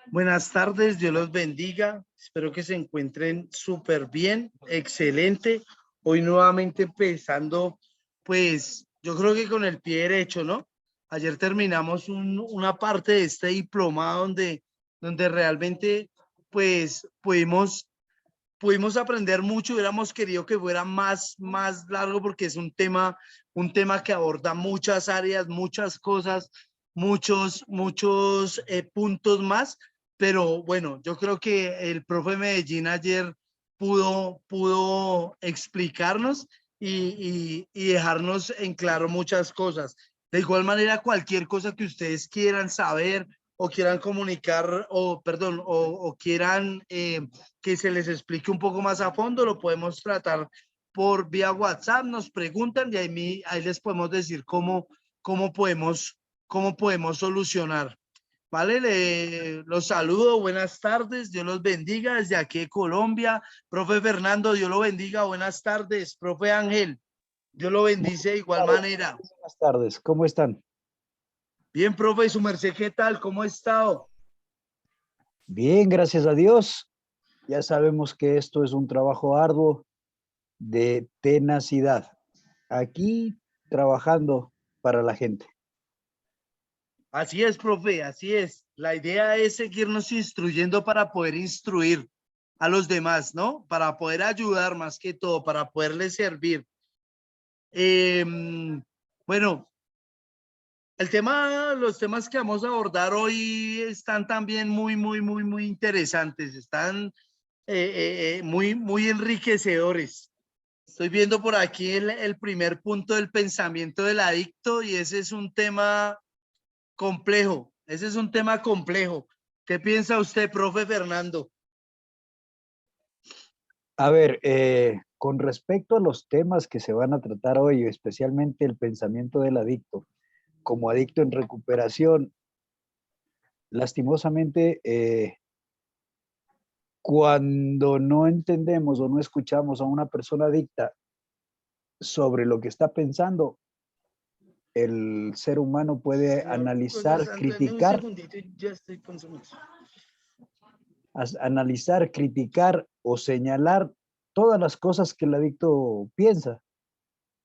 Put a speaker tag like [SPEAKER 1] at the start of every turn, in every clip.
[SPEAKER 1] Buenas tardes, Dios los bendiga. Espero que se encuentren súper bien, excelente. Hoy nuevamente empezando, pues yo creo que con el pie derecho, ¿no? Ayer terminamos una parte de este diplomado donde realmente, pues pudimos aprender mucho. Hubiéramos querido que fuera más largo porque es un tema que aborda muchas áreas, muchas cosas, muchos puntos más. Pero bueno, yo creo que el profe Medellín ayer pudo explicarnos y dejarnos en claro muchas cosas. De igual manera, cualquier cosa que ustedes quieran saber o quieran comunicar, o perdón, o quieran que se les explique un poco más a fondo, lo podemos tratar por vía WhatsApp, nos preguntan y ahí les podemos decir cómo podemos solucionar. Vale, los saludo, buenas tardes, Dios los bendiga desde aquí de Colombia. Profe Fernando, Dios lo bendiga, buenas tardes. Profe Ángel, Dios lo
[SPEAKER 2] Muy
[SPEAKER 1] bendice de igual manera.
[SPEAKER 2] buenas tardes, ¿cómo están?
[SPEAKER 1] Bien, profe, su merced, ¿qué tal? ¿Cómo ha estado?
[SPEAKER 2] Bien, gracias a Dios. Ya sabemos que esto es un trabajo arduo de tenacidad. Aquí trabajando para la gente.
[SPEAKER 1] Así es, profe, así es. La idea es seguirnos instruyendo para poder instruir a los demás, ¿no? Para poder ayudar más que todo, para poderles servir. Eh, bueno, los temas que vamos a abordar hoy están también muy interesantes. Están muy enriquecedores. Estoy viendo por aquí el primer punto del pensamiento del adicto y ese es un tema complejo. Ese es un tema complejo. ¿Qué piensa usted, profe Fernando?
[SPEAKER 2] A ver, con respecto a los temas que se van a tratar hoy, especialmente el pensamiento del adicto, como adicto en recuperación, lastimosamente, cuando no entendemos o no escuchamos a una persona adicta sobre lo que está pensando, el ser humano puede
[SPEAKER 1] Señor,
[SPEAKER 2] analizar,
[SPEAKER 1] dame un
[SPEAKER 2] criticar,
[SPEAKER 1] segundito y ya estoy consumiendo.
[SPEAKER 2] analizar, criticar o señalar todas las cosas que el adicto piensa,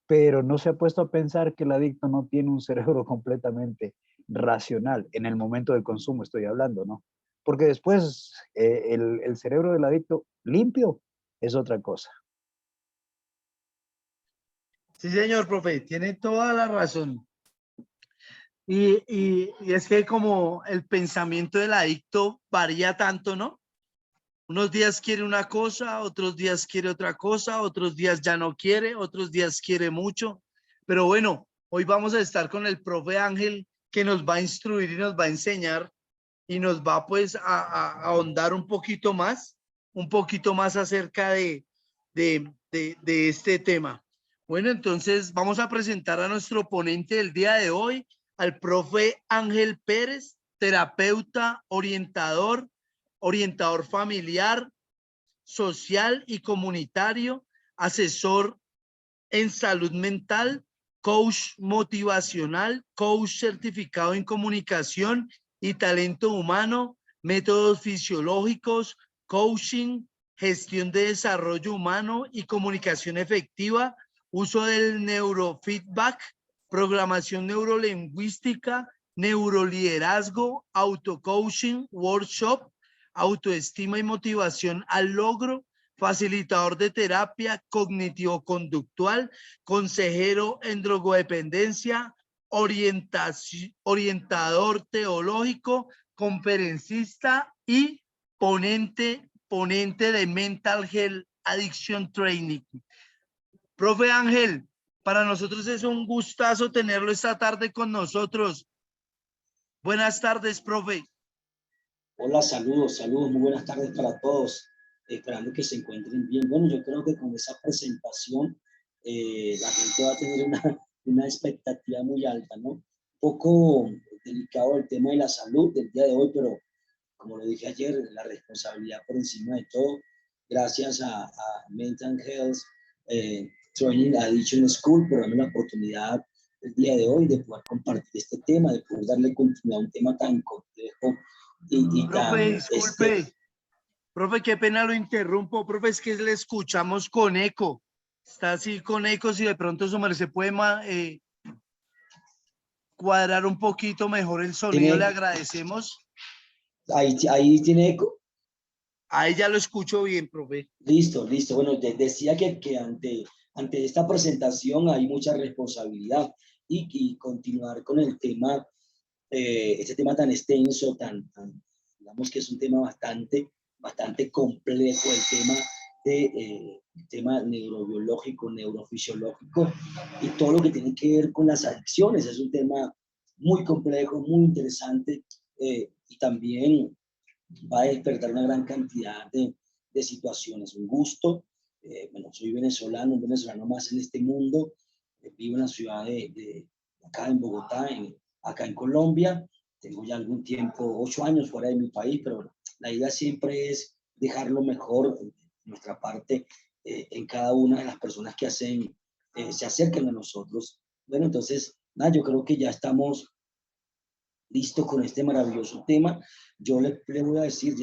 [SPEAKER 2] pero no se ha puesto a pensar que el adicto no tiene un cerebro completamente racional en el momento del consumo, estoy hablando, ¿no? Porque después el cerebro del adicto limpio es otra cosa.
[SPEAKER 1] Sí, señor, profe, tiene toda la razón. Y es que como el pensamiento del adicto varía tanto, ¿no? Unos días quiere una cosa, otros días quiere otra cosa, otros días ya no quiere, otros días quiere mucho. Pero bueno, hoy vamos a estar con el profe Ángel que nos va a instruir y nos va a enseñar y nos va pues a ahondar un poquito más acerca de este tema. Bueno, entonces vamos a presentar a nuestro ponente del día de hoy, al profe Ángel Pérez, terapeuta, orientador familiar, social y comunitario, asesor en salud mental, coach motivacional, coach certificado en comunicación y talento humano, métodos fisiológicos, coaching, gestión de desarrollo humano y comunicación efectiva, uso del neurofeedback, programación neurolingüística, neuroliderazgo, autocoaching, workshop, autoestima y motivación al logro, facilitador de terapia cognitivo-conductual, consejero en drogodependencia, orientador teológico, conferencista y ponente de Mental Health Addiction Training. Profe Ángel, para nosotros es un gustazo tenerlo esta tarde con nosotros. Buenas tardes, profe.
[SPEAKER 3] Hola, saludos, muy buenas tardes para todos, esperando que se encuentren bien. Bueno, yo creo que con esa presentación la gente va a tener una expectativa muy alta, ¿no? Un poco delicado el tema de la salud del día de hoy, pero como lo dije ayer, la responsabilidad por encima de todo, gracias a Mental Health Training Addiction School por darme la oportunidad el día de hoy, de poder compartir este tema, de poder darle continuidad a un tema tan complejo y
[SPEAKER 1] Profe,
[SPEAKER 3] tan
[SPEAKER 1] disculpe. Profe, qué pena lo interrumpo. Profe, es que le escuchamos con eco. Está así con eco. Si de pronto su merced puede cuadrar un poquito mejor el sonido, le agradecemos.
[SPEAKER 3] Ahí tiene eco.
[SPEAKER 1] Ahí ya lo escucho bien, profe.
[SPEAKER 3] Listo, listo. Bueno, decía que ante esta presentación hay mucha responsabilidad y continuar con el tema, este tema tan extenso, digamos que es un tema bastante complejo, el tema neurobiológico, neurofisiológico y todo lo que tiene que ver con las adicciones. Es un tema muy complejo, muy interesante y también va a despertar una gran cantidad de situaciones. Un gusto. Bueno, soy venezolano, un venezolano más en este mundo. Vivo en la ciudad acá en Bogotá, acá en Colombia. Tengo ya algún tiempo, 8 años fuera de mi país, pero la idea siempre es dejar lo mejor de nuestra parte en cada una de las personas que se acercan a nosotros. Bueno, entonces, nada, yo creo que ya estamos listos con este maravilloso tema. Yo le voy a decir,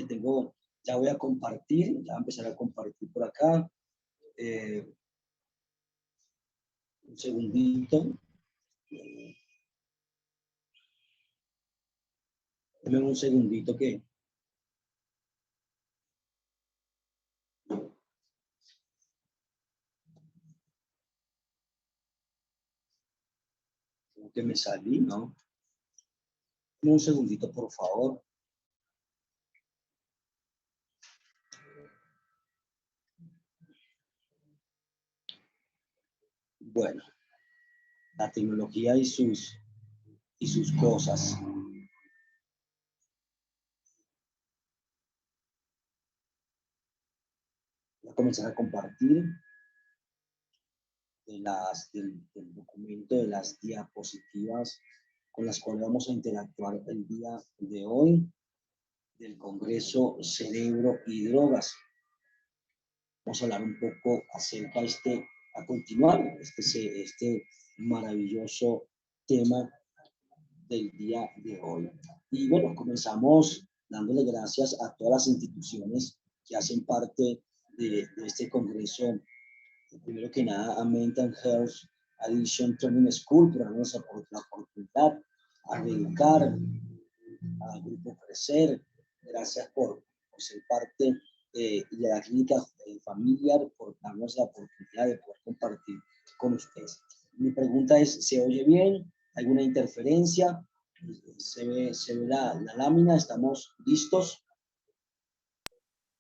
[SPEAKER 3] ya voy a compartir, ya voy a empezar a compartir por acá. Un segundito. Dame un segundito que... Creo que me salí, ¿no? Dame un segundito, por favor. Bueno, la tecnología y sus cosas. Voy a comenzar a compartir del documento, de las diapositivas con las cuales vamos a interactuar el día de hoy, del Congreso Cerebro y Drogas. Vamos a hablar un poco acerca a continuar este maravilloso tema del día de hoy. Y bueno, comenzamos dándole gracias a todas las instituciones que hacen parte de este congreso. Primero que nada, a Mental Health Addiction Training School por darnos la oportunidad, a Dedicar, al Grupo Crecer, gracias por ser parte y a la clínica familiar por darnos la oportunidad de poder compartir con ustedes. Mi pregunta es, ¿se oye bien? ¿Alguna interferencia? ¿Se ve la lámina? ¿Estamos listos?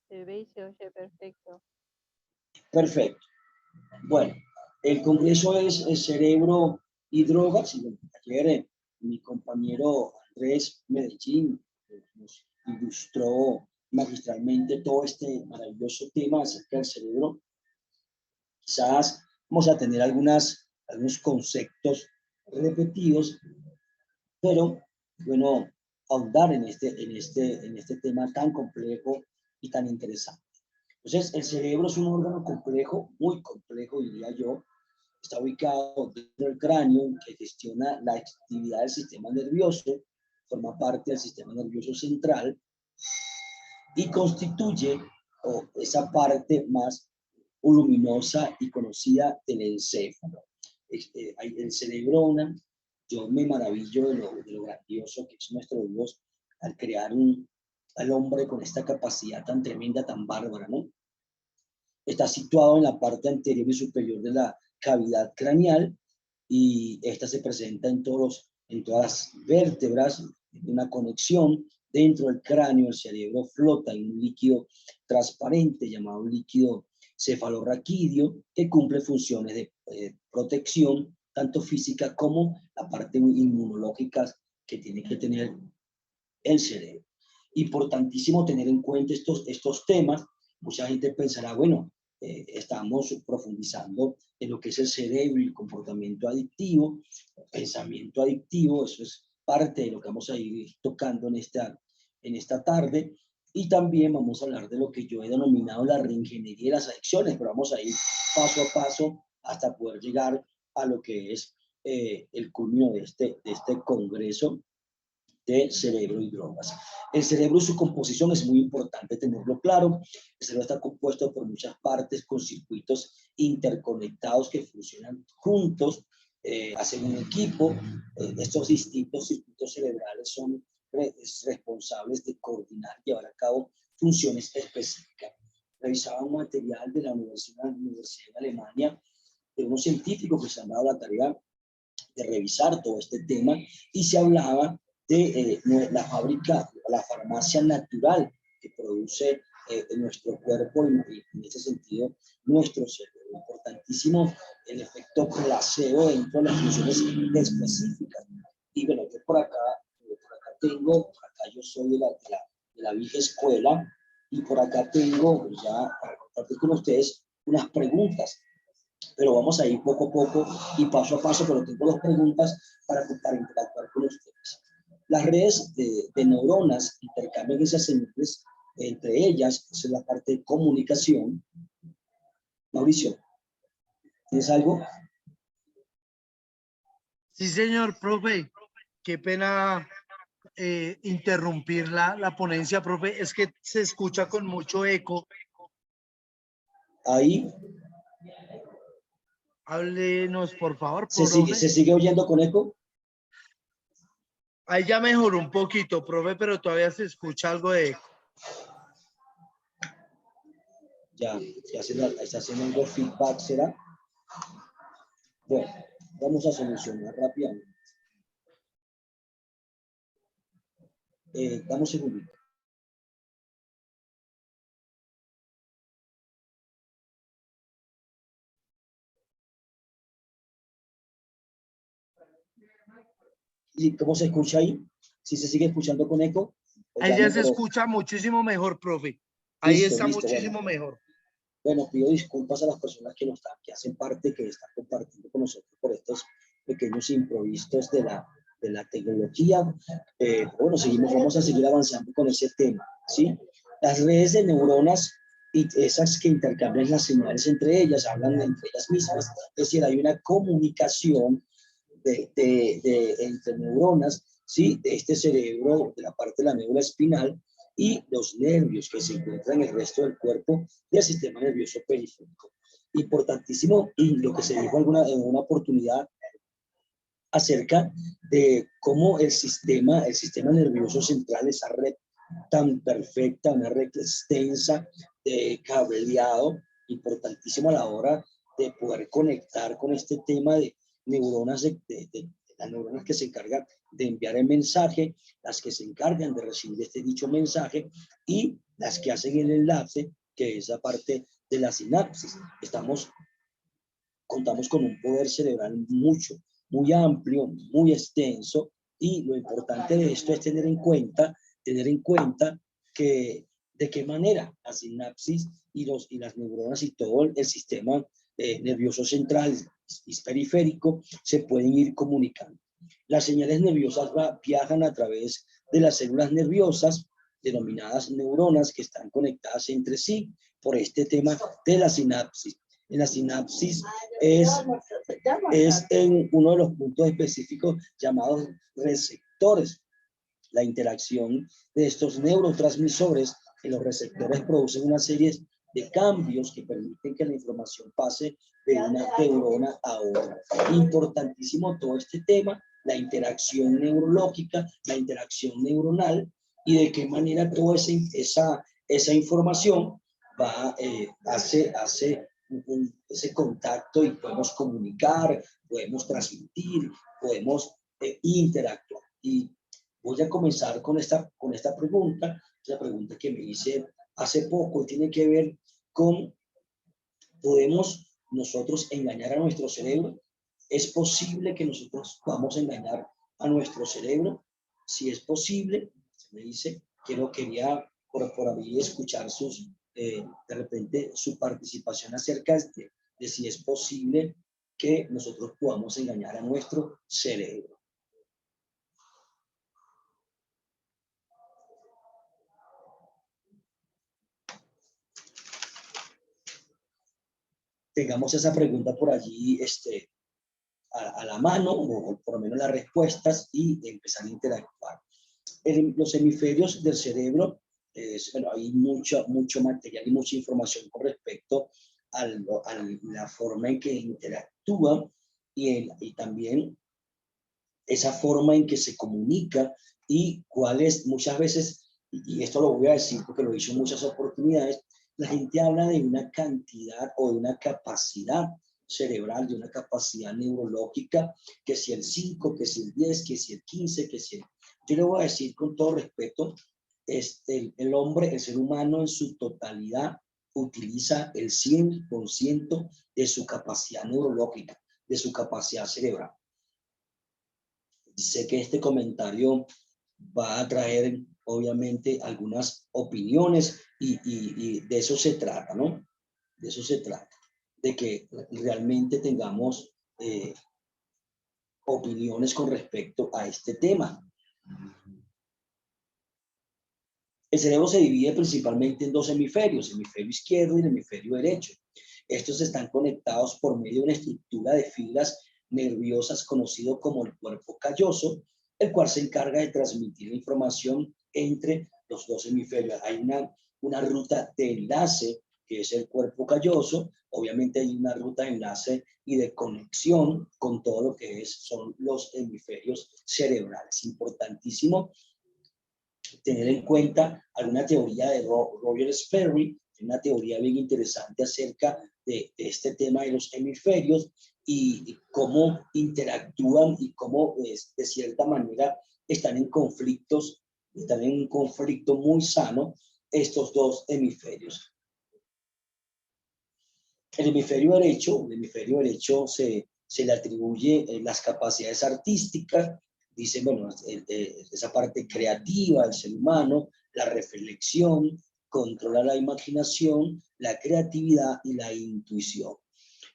[SPEAKER 4] Se ve y se oye perfecto.
[SPEAKER 3] Perfecto. Bueno, el congreso es Cerebro y Drogas. Ayer mi compañero Andrés Medellín nos ilustró magistralmente todo este maravilloso tema acerca del cerebro. Quizás vamos a tener algunos conceptos repetidos, pero bueno, ahondar en este tema tan complejo y tan interesante. Entonces, el cerebro es un órgano complejo, muy complejo, diría yo. Está ubicado dentro del cráneo, que gestiona la actividad del sistema nervioso, forma parte del sistema nervioso central y constituye esa parte más voluminosa y conocida del encéfalo. El cerebro, yo me maravillo de lo grandioso que es nuestro Dios al crear al hombre con esta capacidad tan tremenda, tan bárbara, ¿no? Está situado en la parte anterior y superior de la cavidad craneal y esta se presenta en todas las vértebras, una conexión dentro del cráneo. El cerebro flota en un líquido transparente llamado líquido cefalorraquídeo que cumple funciones de protección tanto física como la parte inmunológica que tiene que tener el cerebro. Importantísimo tener en cuenta estos temas. Mucha gente pensará, bueno, estamos profundizando en lo que es el cerebro y el comportamiento adictivo, el pensamiento adictivo. Eso es parte de lo que vamos a ir tocando en esta tarde. Y también vamos a hablar de lo que yo he denominado la reingeniería de las adicciones, pero vamos a ir paso a paso hasta poder llegar a lo que es el culmino de este congreso de cerebro y drogas. El cerebro y su composición es muy importante tenerlo claro. El cerebro está compuesto por muchas partes con circuitos interconectados que funcionan juntos, hacen un equipo. Estos distintos circuitos cerebrales son responsables de coordinar y llevar a cabo funciones específicas. Revisaba un material de la universidad en Alemania de unos científicos que se han dado la tarea de revisar todo este tema y se hablaba de la fábrica, la farmacia natural que produce nuestro cuerpo y en este sentido nuestro cerebro. Importantísimo el efecto placebo dentro de las funciones específicas. Y bueno, yo por acá yo soy de la vieja escuela y por acá tengo ya para compartir con ustedes unas preguntas, pero vamos a ir poco a poco y paso a paso, pero tengo dos preguntas para interactuar con ustedes. Las redes de neuronas intercambian esas señales entre ellas, esa es la parte de comunicación. Mauricio, ¿tienes algo?
[SPEAKER 1] Sí, señor, profe. Qué pena interrumpir la ponencia, profe. Es que se escucha con mucho eco.
[SPEAKER 3] Ahí
[SPEAKER 1] Háblenos, por favor,
[SPEAKER 3] se
[SPEAKER 1] profe.
[SPEAKER 3] sigue oyendo con eco.
[SPEAKER 1] Ahí ya mejoró un poquito, profe, pero todavía se escucha algo de eco.
[SPEAKER 3] Ya está haciendo algo feedback, ¿será? Bueno, vamos a solucionar rápidamente. Dame un segundito. ¿Y cómo se escucha ahí? ¿Si se sigue escuchando con eco?
[SPEAKER 1] Ahí ya se escucha muchísimo mejor, profe. Ahí
[SPEAKER 3] Listo,
[SPEAKER 1] está
[SPEAKER 3] listo,
[SPEAKER 1] muchísimo mejor.
[SPEAKER 3] Bueno, pido disculpas a las personas que hacen parte, que están compartiendo con nosotros por estos pequeños improvisos de la tecnología. Bueno, vamos a seguir avanzando con ese tema, ¿sí? Las redes de neuronas y esas que intercambian las señales entre ellas, hablan entre ellas mismas, es decir, hay una comunicación entre neuronas, ¿sí? De este cerebro, de la parte de la médula espinal, y los nervios que se encuentran en el resto del cuerpo del sistema nervioso periférico. Importantísimo lo que se dijo en una oportunidad acerca de cómo el sistema nervioso central, esa red tan perfecta, una red extensa de cableado, importantísimo a la hora de poder conectar con este tema de neuronas, de las neuronas que se encargan de enviar el mensaje, las que se encargan de recibir este dicho mensaje y las que hacen el enlace, que es la parte de la sinapsis. Contamos con un poder cerebral muy amplio, muy extenso, y lo importante de esto es tener en cuenta que de qué manera la sinapsis y las neuronas y todo el sistema nervioso central y periférico se pueden ir comunicando. Las señales nerviosas viajan a través de las células nerviosas, denominadas neuronas, que están conectadas entre sí por este tema de la sinapsis. En la sinapsis es en uno de los puntos específicos llamados receptores. La interacción de estos neurotransmisores en los receptores producen una serie de cambios que permiten que la información pase de una neurona a otra. Importantísimo todo este tema, la interacción neurológica, la interacción neuronal, y de qué manera toda esa información hace ese contacto, y podemos comunicar, podemos transmitir, podemos interactuar. Y voy a comenzar con esta pregunta, la pregunta que me hice hace poco, y tiene que ver con: ¿podemos nosotros engañar a nuestro cerebro? ¿Es posible que nosotros podamos engañar a nuestro cerebro? Si es posible, se me dice, quería por ahí escuchar de repente su participación acerca de si es posible que nosotros podamos engañar a nuestro cerebro. Tengamos esa pregunta por allí a la mano, o por lo menos las respuestas, y empezar a interactuar. Los hemisferios del cerebro, bueno, hay mucho material y mucha información con respecto a la forma en que interactúan y también esa forma en que se comunica y cuál es, muchas veces, y esto lo voy a decir porque lo he dicho en muchas oportunidades, la gente habla de una cantidad o de una capacidad cerebral, de una capacidad neurológica, que si el 5, que si el 10, que si el 15, que si el... Yo le voy a decir con todo respeto, el hombre, el ser humano en su totalidad utiliza el 100% de su capacidad neurológica, de su capacidad cerebral. Sé que este comentario va a traer, obviamente, algunas opiniones y de eso se trata, ¿no? De eso se trata, de que realmente tengamos opiniones con respecto a este tema. El cerebro se divide principalmente en dos hemisferios, el hemisferio izquierdo y el hemisferio derecho. Estos están conectados por medio de una estructura de fibras nerviosas conocido como el cuerpo calloso, el cual se encarga de transmitir la información entre los dos hemisferios. Hay una ruta de enlace que es el cuerpo calloso, obviamente hay una ruta de enlace y de conexión con todo lo que son los hemisferios cerebrales. Importantísimo tener en cuenta alguna teoría de Roger Sperry, una teoría bien interesante acerca de este tema de los hemisferios y cómo interactúan y cómo de cierta manera están en un conflicto muy sano estos dos hemisferios. El hemisferio derecho se le atribuye las capacidades artísticas, dice, bueno, esa parte creativa del ser humano, la reflexión, controla la imaginación, la creatividad y la intuición.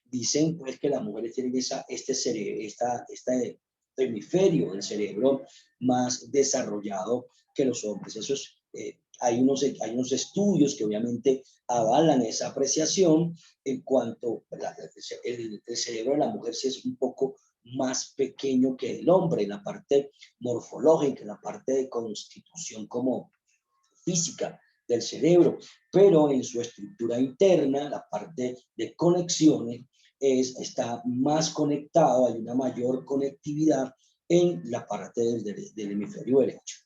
[SPEAKER 3] Dicen pues que las mujeres tienen este hemisferio del cerebro más desarrollado que los hombres. Eso es, hay unos estudios que obviamente avalan esa apreciación en cuanto el cerebro de la mujer sí es un poco más pequeño que el hombre en la parte morfológica, en la parte de constitución como física del cerebro, pero en su estructura interna, la parte de conexiones, está más conectado, hay una mayor conectividad en la parte del hemisferio derecho.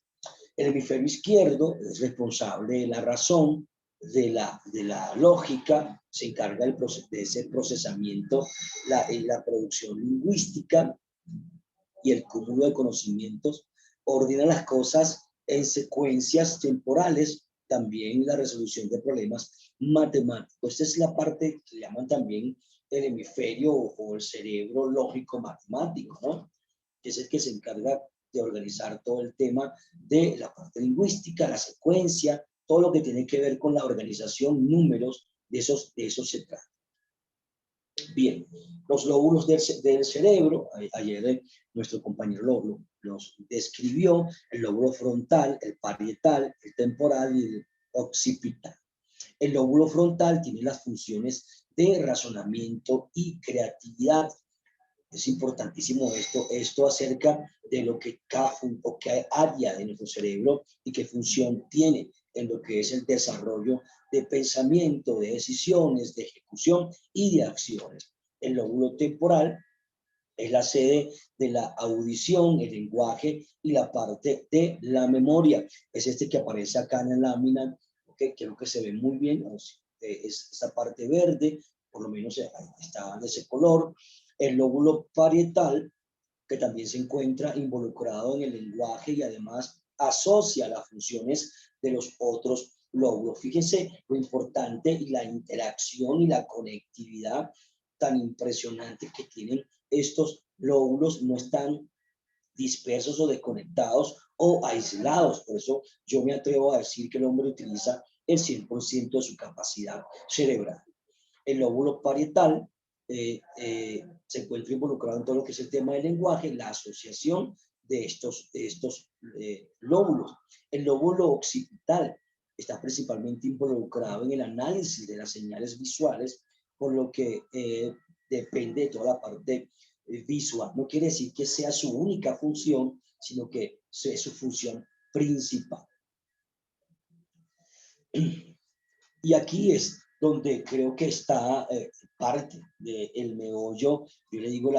[SPEAKER 3] El hemisferio izquierdo es responsable de la razón, de la lógica, se encarga de ese procesamiento, la producción lingüística y el cúmulo de conocimientos, ordena las cosas en secuencias temporales, también la resolución de problemas matemáticos. Esta es la parte que llaman también el hemisferio o el cerebro lógico matemático, ¿no? Que es el que se encarga de organizar todo el tema de la parte lingüística, la secuencia, todo lo que tiene que ver con la organización, números, de esos se trata. Bien, los lóbulos del cerebro, ayer nuestro compañero los describió, el lóbulo frontal, el parietal, el temporal y el occipital. El lóbulo frontal tiene las funciones de razonamiento y creatividad. Es importantísimo esto acerca de lo que cada área de nuestro cerebro y qué función tiene en lo que es el desarrollo de pensamiento, de decisiones, de ejecución y de acciones. El lóbulo temporal es la sede de la audición, el lenguaje y la parte de la memoria. Es este que aparece acá en la lámina, que creo que se ve muy bien, es esa parte verde, por lo menos está de ese color. El lóbulo parietal, que también se encuentra involucrado en el lenguaje y además asocia las funciones de los otros lóbulos. Fíjense lo importante y la interacción y la conectividad tan impresionante que tienen estos lóbulos, no están dispersos o desconectados o aislados. Por eso yo me atrevo a decir que el hombre utiliza el 100% de su capacidad cerebral. El lóbulo parietal se encuentra involucrado en todo lo que es el tema del lenguaje, la asociación de estos lóbulos. El lóbulo occipital está principalmente involucrado en el análisis de las señales visuales, por lo que depende de toda la parte visual. No quiere decir que sea su única función, sino que es su función principal. Y aquí es donde creo que está parte del meollo, yo le digo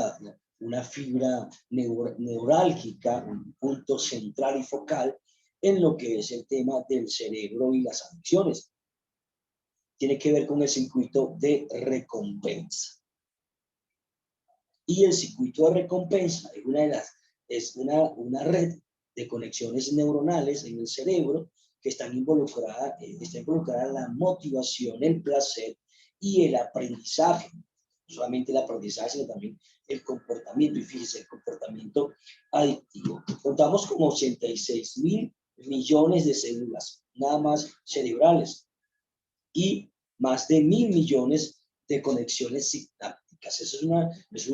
[SPEAKER 3] una fibra neurálgica, un punto central y focal en lo que es el tema del cerebro y las adicciones. Tiene que ver con el circuito de recompensa. Y el circuito de recompensa es una red de conexiones neuronales en el cerebro que está involucrada en la motivación, el placer y el aprendizaje. No solamente el aprendizaje, sino también el comportamiento. Y fíjese, el comportamiento adictivo. Contamos con 86.000 millones de células, nada más cerebrales, y más de 1.000 millones de conexiones sinápticas. Eso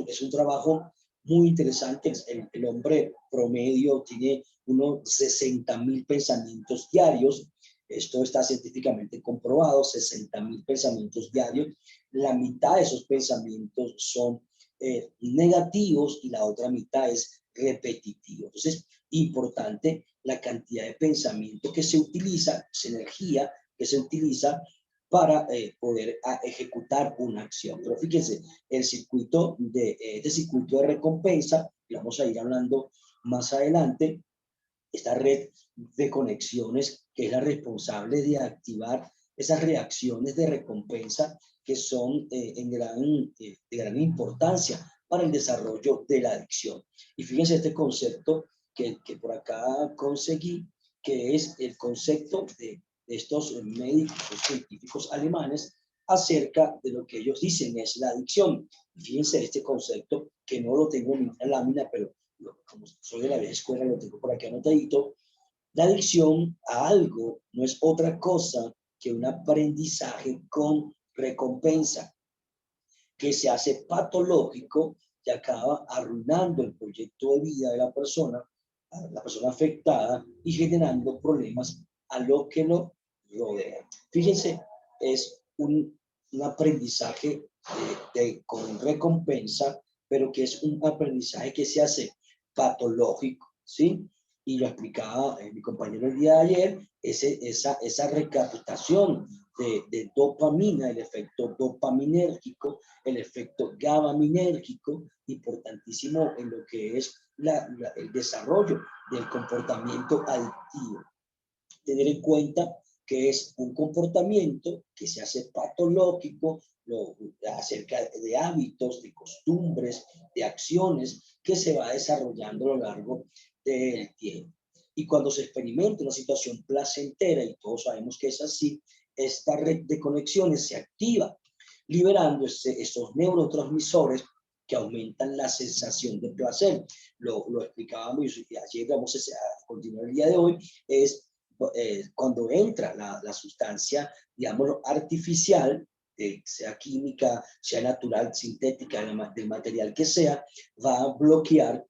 [SPEAKER 3] es un trabajo muy interesante. El hombre promedio tiene unos 60.000 pensamientos diarios. Esto está científicamente comprobado, 60.000 pensamientos diarios. La mitad de esos pensamientos son negativos y la otra mitad es repetitivo. Entonces, importante la cantidad de pensamiento que se utiliza, esa energía que se utiliza para poder ejecutar una acción. Pero fíjense, este circuito de recompensa, y vamos a ir hablando más adelante, esta red de conexiones que es la responsable de activar esas reacciones de recompensa que son de gran importancia para el desarrollo de la adicción. Y fíjense este concepto que por acá conseguí, que es el concepto de estos médicos científicos alemanes acerca de lo que ellos dicen es la adicción. Y fíjense este concepto, que no lo tengo en una lámina, pero como soy de la vieja escuela, lo tengo por aquí anotadito. La adicción a algo no es otra cosa que un aprendizaje con recompensa que se hace patológico y acaba arruinando el proyecto de vida de la persona afectada, y generando problemas a lo que lo rodea. Fíjense, es un aprendizaje con recompensa, pero que es un aprendizaje que se hace patológico, ¿sí? Y lo explicaba mi compañero el día de ayer, esa recaptación de dopamina, el efecto dopaminérgico, el efecto GABAminérgico, importantísimo en lo que es el desarrollo del comportamiento adictivo. Tener en cuenta que es un comportamiento que se hace patológico acerca de hábitos, de costumbres, de acciones que se va desarrollando a lo largo del tiempo. Y cuando se experimenta una situación placentera, y todos sabemos que es así, esta red de conexiones se activa, liberando esos neurotransmisores que aumentan la sensación de placer. Lo explicábamos y ayer, vamos a continuar el día de hoy, es cuando entra la sustancia, digamos, artificial, sea química, sea natural, sintética, del material que sea, va a bloquear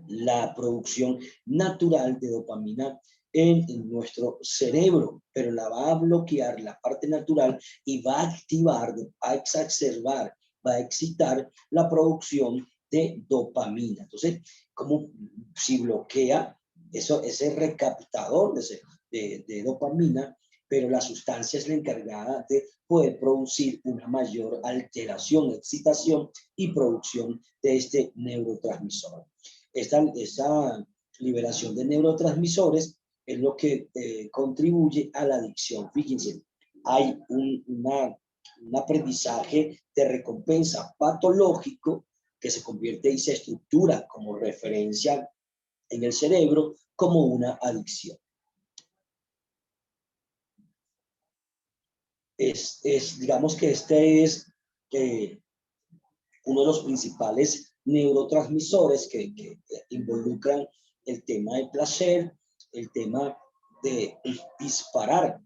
[SPEAKER 3] la producción natural de dopamina en nuestro cerebro, pero la va a bloquear la parte natural y va a activar, va a exacerbar, va a excitar la producción de dopamina. Entonces, como si bloquea ese recaptador de dopamina, pero la sustancia es la encargada de poder producir una mayor alteración, excitación y producción de este neurotransmisor. Esta liberación de neurotransmisores es lo que contribuye a la adicción. Fíjense, hay un aprendizaje de recompensa patológico que se convierte y se estructura como referencia en el cerebro como una adicción. Digamos que este es uno de los principales neurotransmisores que involucran el tema del placer, el tema de disparar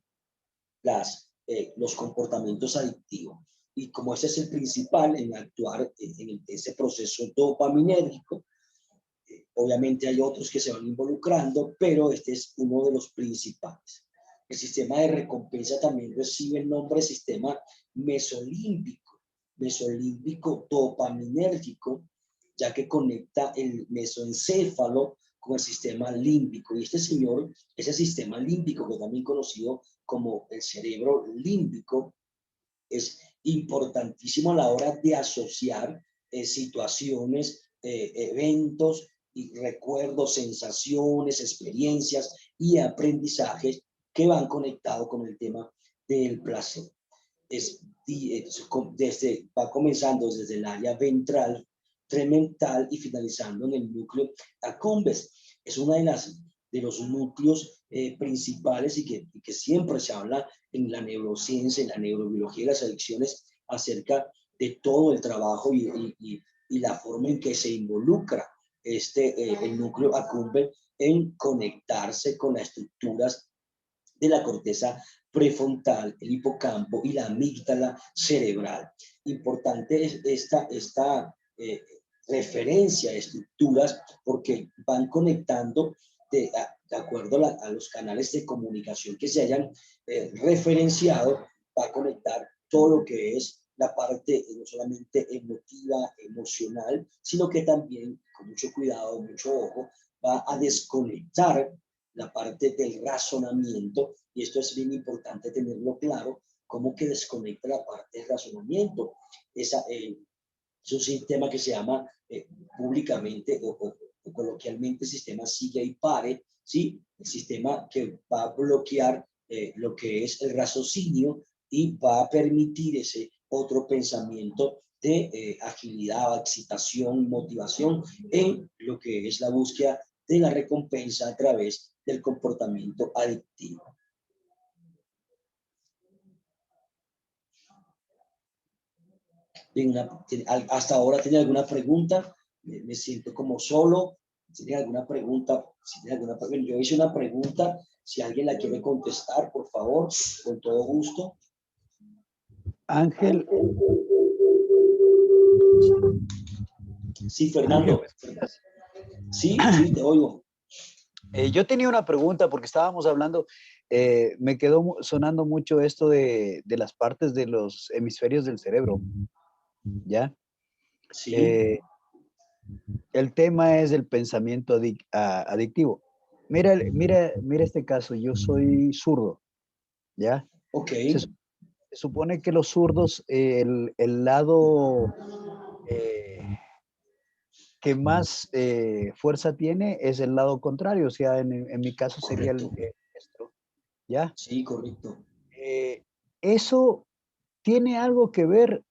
[SPEAKER 3] los comportamientos adictivos. Y como ese es el principal en actuar en ese proceso dopaminérgico, obviamente hay otros que se van involucrando, pero este es uno de los principales. El sistema de recompensa también recibe el nombre de sistema mesolímbico dopaminérgico, ya que conecta el mesoencéfalo con el sistema límbico. Y este señor, ese sistema límbico, que también conocido como el cerebro límbico, es importantísimo a la hora de asociar situaciones, eventos y recuerdos, sensaciones, experiencias y aprendizajes que van conectados con el tema del placer. Va comenzando desde el área ventral, tremental y finalizando en el núcleo accumbens. Es una de los núcleos principales y que siempre se habla en la neurociencia, en la neurobiología y las adicciones acerca de todo el trabajo y la forma en que se involucra el núcleo accumbens en conectarse con las estructuras de la corteza prefrontal, el hipocampo y la amígdala cerebral. Importante es esta referencia a estructuras porque van conectando de acuerdo a los canales de comunicación que se hayan referenciado, va a conectar todo lo que es la parte no solamente emotiva, emocional, sino que también, con mucho cuidado, mucho ojo, va a desconectar la parte del razonamiento, y esto es bien importante tenerlo claro, cómo que desconecta la parte del razonamiento. Es un sistema que se llama públicamente o coloquialmente sistema silla y pare, ¿sí? El sistema que va a bloquear lo que es el raciocinio y va a permitir ese otro pensamiento de agilidad, excitación, motivación en lo que es la búsqueda de la recompensa a través del comportamiento adictivo. Hasta ahora, ¿tiene alguna pregunta? Me siento como solo. ¿Tiene alguna pregunta? Bueno, yo hice una pregunta. Si alguien la quiere contestar, por favor, con todo gusto.
[SPEAKER 2] Ángel.
[SPEAKER 3] Sí, Fernando.
[SPEAKER 2] Ángel,
[SPEAKER 3] sí, te oigo.
[SPEAKER 2] Yo tenía una pregunta porque estábamos hablando, me quedó sonando mucho esto de las partes de los hemisferios del cerebro, ¿ya?
[SPEAKER 3] Sí.
[SPEAKER 2] El tema es el pensamiento adictivo. Mira este caso, yo soy zurdo, ¿ya?
[SPEAKER 3] Ok.
[SPEAKER 2] Se supone que los zurdos, el lado que más fuerza tiene es el lado contrario, o sea, en mi caso sería el diestro, ¿ya?
[SPEAKER 3] Sí, correcto.
[SPEAKER 2] ¿Eso tiene algo que ver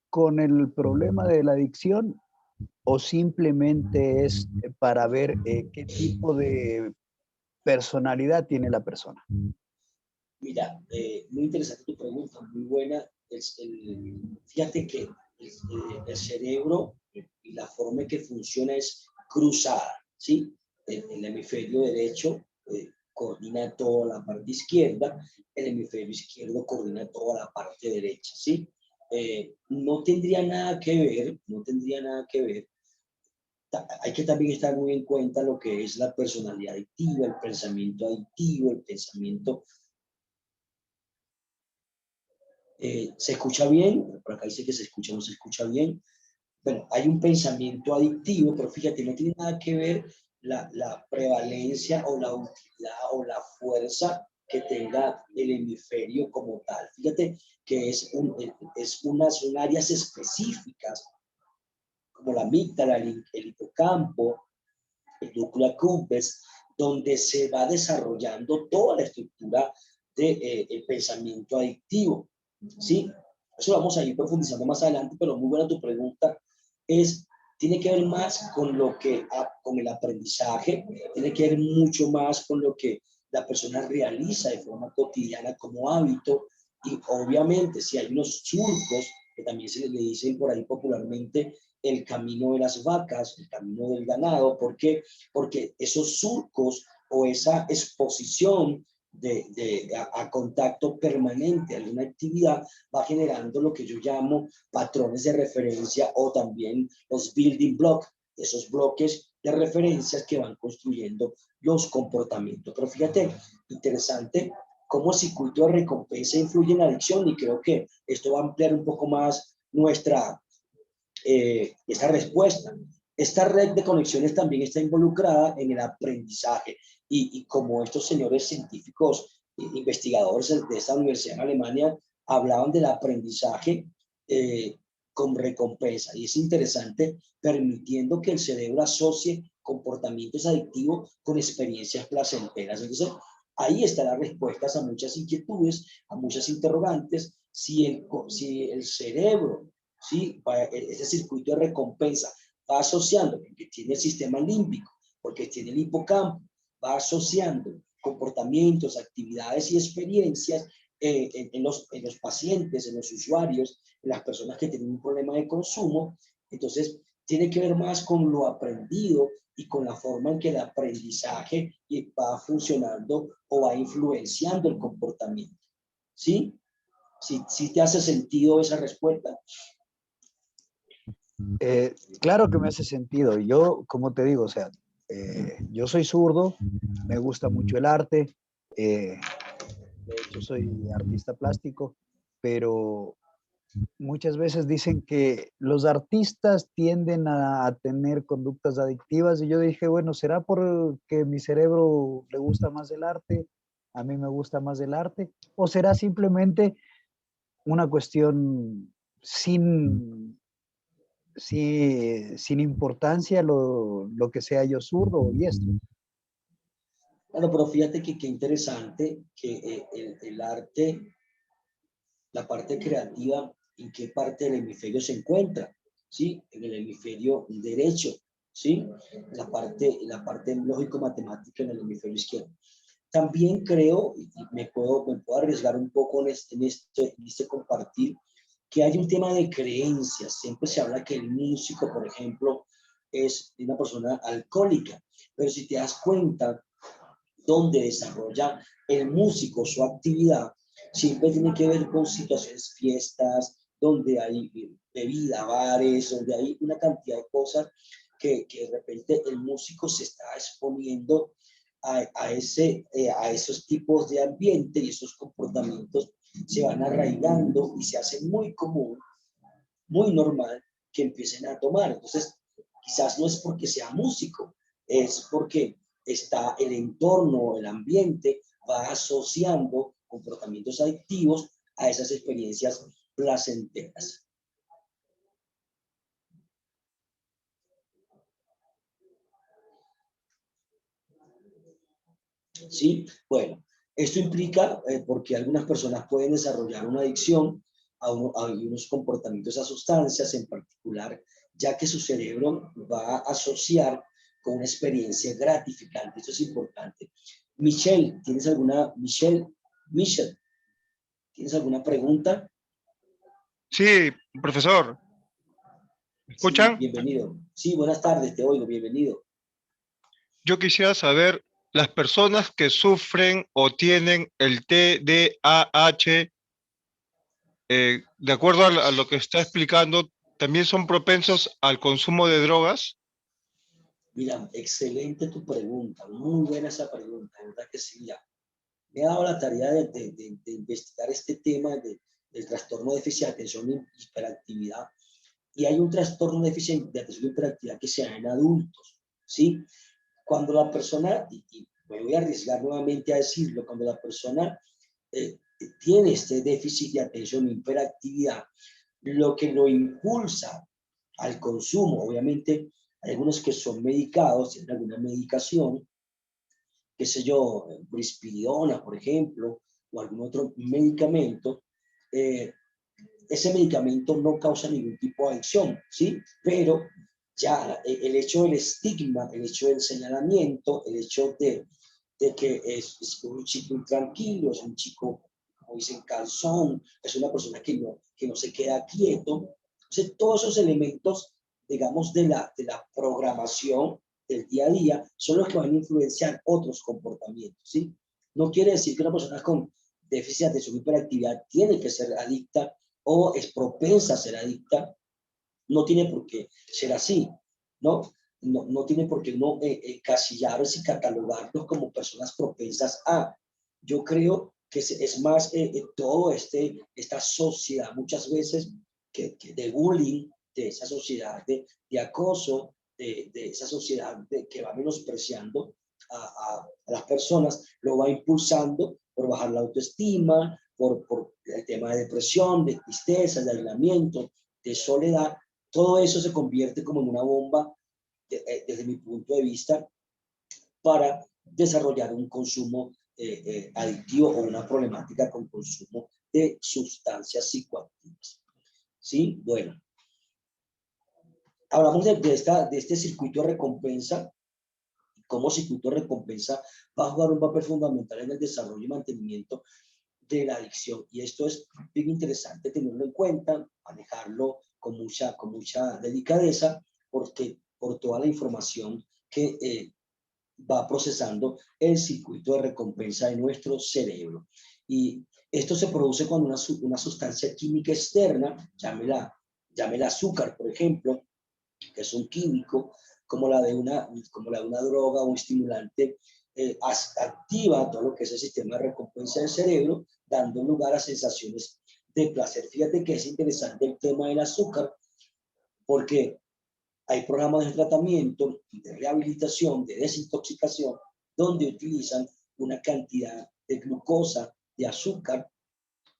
[SPEAKER 2] con el problema de la adicción o simplemente es para ver qué tipo de personalidad tiene la persona?
[SPEAKER 3] Mira, muy interesante tu pregunta, muy buena. Fíjate que el cerebro y la forma en que funciona es cruzada, ¿sí? El hemisferio derecho coordina toda la parte izquierda, el hemisferio izquierdo coordina toda la parte derecha, ¿sí? No tendría nada que ver, hay que también estar muy en cuenta lo que es la personalidad adictiva, el pensamiento adictivo, el pensamiento. ¿Se escucha bien? Por acá dice que se escucha, no se escucha bien. Bueno, hay un pensamiento adictivo, pero fíjate, no tiene nada que ver la prevalencia o la utilidad o la fuerza que tenga el hemisferio como tal. Fíjate que son áreas específicas, como la amígdala, el hipocampo, el núcleo accumbens, donde se va desarrollando toda la estructura del pensamiento adictivo. ¿Sí? Eso lo vamos a ir profundizando más adelante, pero muy buena tu pregunta. Tiene que ver más con el aprendizaje, tiene que ver mucho más con lo que la persona realiza de forma cotidiana como hábito, y obviamente si hay unos surcos, que también se le dicen por ahí popularmente el camino de las vacas, el camino del ganado. ¿Por qué? Porque esos surcos o esa exposición a contacto permanente, alguna actividad, va generando lo que yo llamo patrones de referencia o también los building blocks, esos bloques de referencias que van construyendo los comportamientos. Pero fíjate, interesante cómo el circuito de recompensa influye en la adicción, y creo que esto va a ampliar un poco más esta respuesta. Esta red de conexiones también está involucrada en el aprendizaje y como estos señores científicos, investigadores de esta universidad en Alemania, hablaban del aprendizaje con recompensa. Y es interesante, permitiendo que el cerebro asocie comportamientos adictivos con experiencias placenteras. Entonces, ahí está la respuesta a muchas inquietudes, a muchas interrogantes. Si el cerebro, ¿sí? Ese circuito de recompensa va asociando, porque tiene el sistema límbico, porque tiene el hipocampo, va asociando comportamientos, actividades y experiencias en los pacientes, en los usuarios, en las personas que tienen un problema de consumo. Entonces, tiene que ver más con lo aprendido y con la forma en que el aprendizaje va funcionando o va influenciando el comportamiento. ¿Sí? ¿Sí te hace sentido esa respuesta?
[SPEAKER 2] Claro que me hace sentido. Yo, como te digo, o sea, yo soy zurdo, me gusta mucho el arte, de hecho soy artista plástico, pero muchas veces dicen que los artistas tienden a tener conductas adictivas y yo dije, bueno, ¿será porque mi cerebro le gusta más el arte? A mí me gusta más el arte, o será simplemente una cuestión sin importancia lo que sea yo zurdo o diestro.
[SPEAKER 3] Bueno, pero fíjate que qué interesante que el arte, la parte creativa, ¿en qué parte del hemisferio se encuentra? ¿Sí? En el hemisferio derecho, ¿sí? La parte lógico-matemática en el hemisferio izquierdo. También creo, y me puedo arriesgar un poco en este compartir, que hay un tema de creencias. Siempre se habla que el músico, por ejemplo, es una persona alcohólica, pero si te das cuenta, donde desarrolla el músico su actividad, siempre tiene que ver con situaciones, fiestas, donde hay bebida, bares, donde hay una cantidad de cosas que de repente el músico se está exponiendo a esos tipos de ambiente y esos comportamientos se van arraigando y se hace muy común, muy normal que empiecen a tomar. Entonces, quizás no es porque sea músico, es porque está el entorno, el ambiente, va asociando comportamientos adictivos a esas experiencias placenteras. ¿Sí? Bueno, esto implica, porque algunas personas pueden desarrollar una adicción a unos comportamientos a sustancias en particular, ya que su cerebro va a asociar con una experiencia gratificante. Esto es importante. Michelle, Michelle, ¿tienes alguna pregunta?
[SPEAKER 5] Sí, profesor, ¿me
[SPEAKER 3] Sí,
[SPEAKER 5] escuchan?
[SPEAKER 3] bienvenido. Sí, buenas tardes, te oigo, bienvenido.
[SPEAKER 5] Yo quisiera saber, las personas que sufren o tienen el TDAH, de acuerdo a lo que está explicando, ¿también son propensos al consumo de drogas?
[SPEAKER 3] Mira, excelente tu pregunta, muy buena esa pregunta, ¿verdad que sí? Ya. Me he dado la tarea de investigar este tema del trastorno de déficit de atención y hiperactividad. Y hay un trastorno de déficit de atención y hiperactividad que se da en adultos, ¿sí? Cuando la persona, y me voy a arriesgar nuevamente a decirlo, cuando la persona tiene este déficit de atención y hiperactividad, lo que lo impulsa al consumo, obviamente, hay algunos que son medicados, tienen alguna medicación, qué sé yo, brispidona, por ejemplo, o algún otro medicamento, ese medicamento no causa ningún tipo de adicción, ¿sí? Pero ya el hecho del estigma, el hecho del señalamiento, el hecho de que es un chico intranquilo, es un chico, como dicen, calzón, es una persona que no se queda quieto. Entonces, todos esos elementos, digamos, de la programación del día a día son los que van a influenciar otros comportamientos, ¿sí? No quiere decir que una persona con déficit de atención y hiperactividad tiene que ser adicta o es propensa a ser adicta. No tiene por qué ser así, ¿no? No tiene por qué no casillarlos y catalogarlos como personas propensas a. Yo creo que es más todo esta sociedad muchas veces que de bullying, de esa sociedad de acoso, de esa sociedad que va menospreciando a las personas, lo va impulsando por bajar la autoestima, por el tema de depresión, de tristeza, de aislamiento, de soledad. Todo eso se convierte como en una bomba, desde mi punto de vista, para desarrollar un consumo adictivo o una problemática con consumo de sustancias psicoactivas. ¿Sí? Bueno, hablamos de este circuito de recompensa. Cómo circuito de recompensa va a jugar un papel fundamental en el desarrollo y mantenimiento de la adicción. Y esto es bien interesante tenerlo en cuenta, manejarlo con mucha delicadeza, porque por toda la información que va procesando el circuito de recompensa de nuestro cerebro. Y esto se produce cuando una sustancia química externa, llámela azúcar, por ejemplo, que es un químico, como la de una droga o un estimulante, activa todo lo que es el sistema de recompensa del cerebro, dando lugar a sensaciones de placer. Fíjate que es interesante el tema del azúcar, porque hay programas de tratamiento, de rehabilitación, de desintoxicación, donde utilizan una cantidad de glucosa, de azúcar,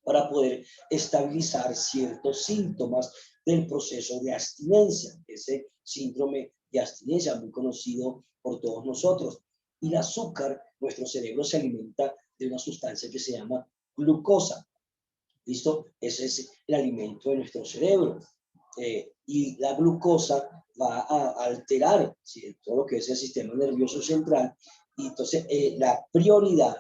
[SPEAKER 3] para poder estabilizar ciertos síntomas del proceso de abstinencia, ese síndrome de abstinencia muy conocido por todos nosotros. Y el azúcar, nuestro cerebro se alimenta de una sustancia que se llama glucosa. ¿Listo? Ese es el alimento de nuestro cerebro. Y la glucosa va a alterar, ¿sí?, todo lo que es el sistema nervioso central. Y entonces la prioridad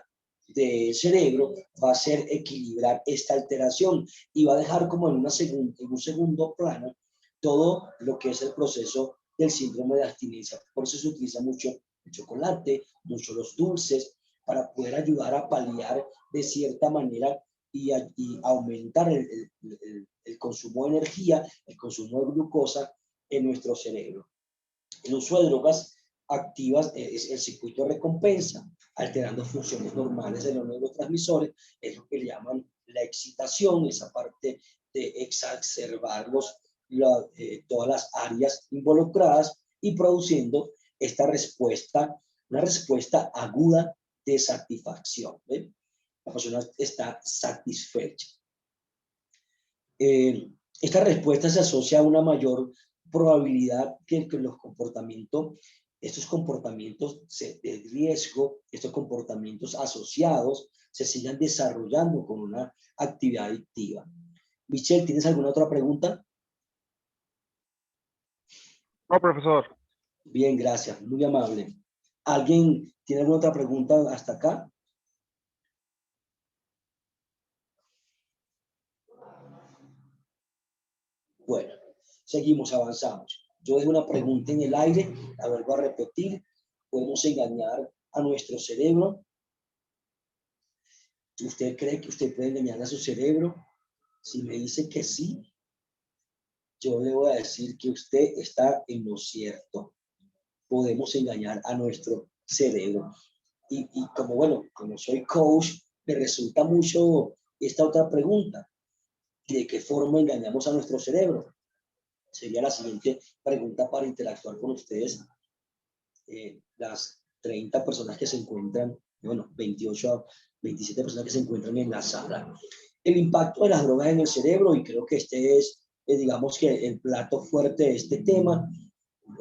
[SPEAKER 3] del cerebro va a ser equilibrar esta alteración y va a dejar como en un segundo plano todo lo que es el proceso del síndrome de abstinencia. Por eso se utiliza mucho el chocolate, mucho los dulces, para poder ayudar a paliar de cierta manera y aumentar el consumo de energía, el consumo de glucosa en nuestro cerebro. El uso de drogas activas es el circuito de recompensa, alterando funciones normales de los neurotransmisores, es lo que le llaman la excitación, esa parte de exacerbar todas las áreas involucradas y produciendo esta respuesta, una respuesta aguda de satisfacción. ¿Ven? La persona está satisfecha. Esta respuesta se asocia a una mayor probabilidad que estos comportamientos de riesgo, estos comportamientos asociados, se sigan desarrollando con una actividad adictiva. Michelle, ¿tienes alguna otra pregunta?
[SPEAKER 5] No, profesor.
[SPEAKER 3] Bien, gracias, muy amable. ¿Alguien tiene alguna otra pregunta hasta acá? Bueno, seguimos, avanzamos. Yo dejo una pregunta en el aire, la vuelvo a repetir. ¿Podemos engañar a nuestro cerebro? ¿Usted cree que usted puede engañar a su cerebro? Si me dice que sí, yo le voy a decir que usted está en lo cierto. Podemos engañar a nuestro cerebro. Y como soy coach, me resulta mucho esta otra pregunta. ¿De qué forma engañamos a nuestro cerebro? Sería la siguiente pregunta para interactuar con ustedes. Las 30 personas que se encuentran, 28 a 27 personas que se encuentran en la sala. El impacto de las drogas en el cerebro, y creo que este es, digamos que el plato fuerte de este tema.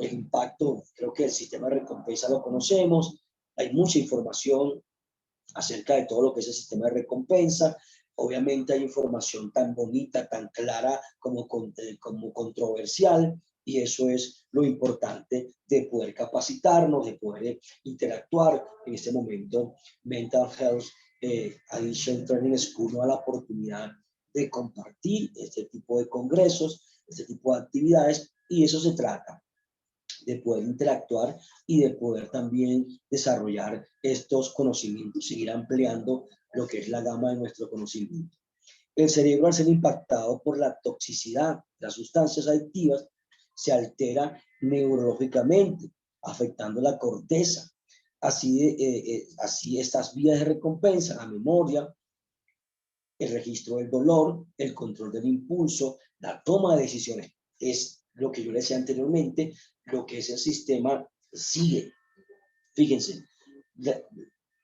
[SPEAKER 3] El impacto, creo que el sistema de recompensa lo conocemos. Hay mucha información acerca de todo lo que es el sistema de recompensa. Obviamente hay información tan bonita, tan clara como controversial, y eso es lo importante de poder capacitarnos, de poder interactuar. En este momento, Mental Health Addiction Training School nos da la oportunidad de compartir este tipo de congresos, este tipo de actividades, y eso se trata, de poder interactuar y de poder también desarrollar estos conocimientos, seguir ampliando lo que es la gama de nuestro conocimiento. El cerebro, al ser impactado por la toxicidad de las sustancias adictivas, se altera neurológicamente, afectando la corteza. Así estas vías de recompensa, la memoria, el registro del dolor, el control del impulso, la toma de decisiones. Es lo que yo le decía anteriormente, lo que es el sistema sigue. Fíjense,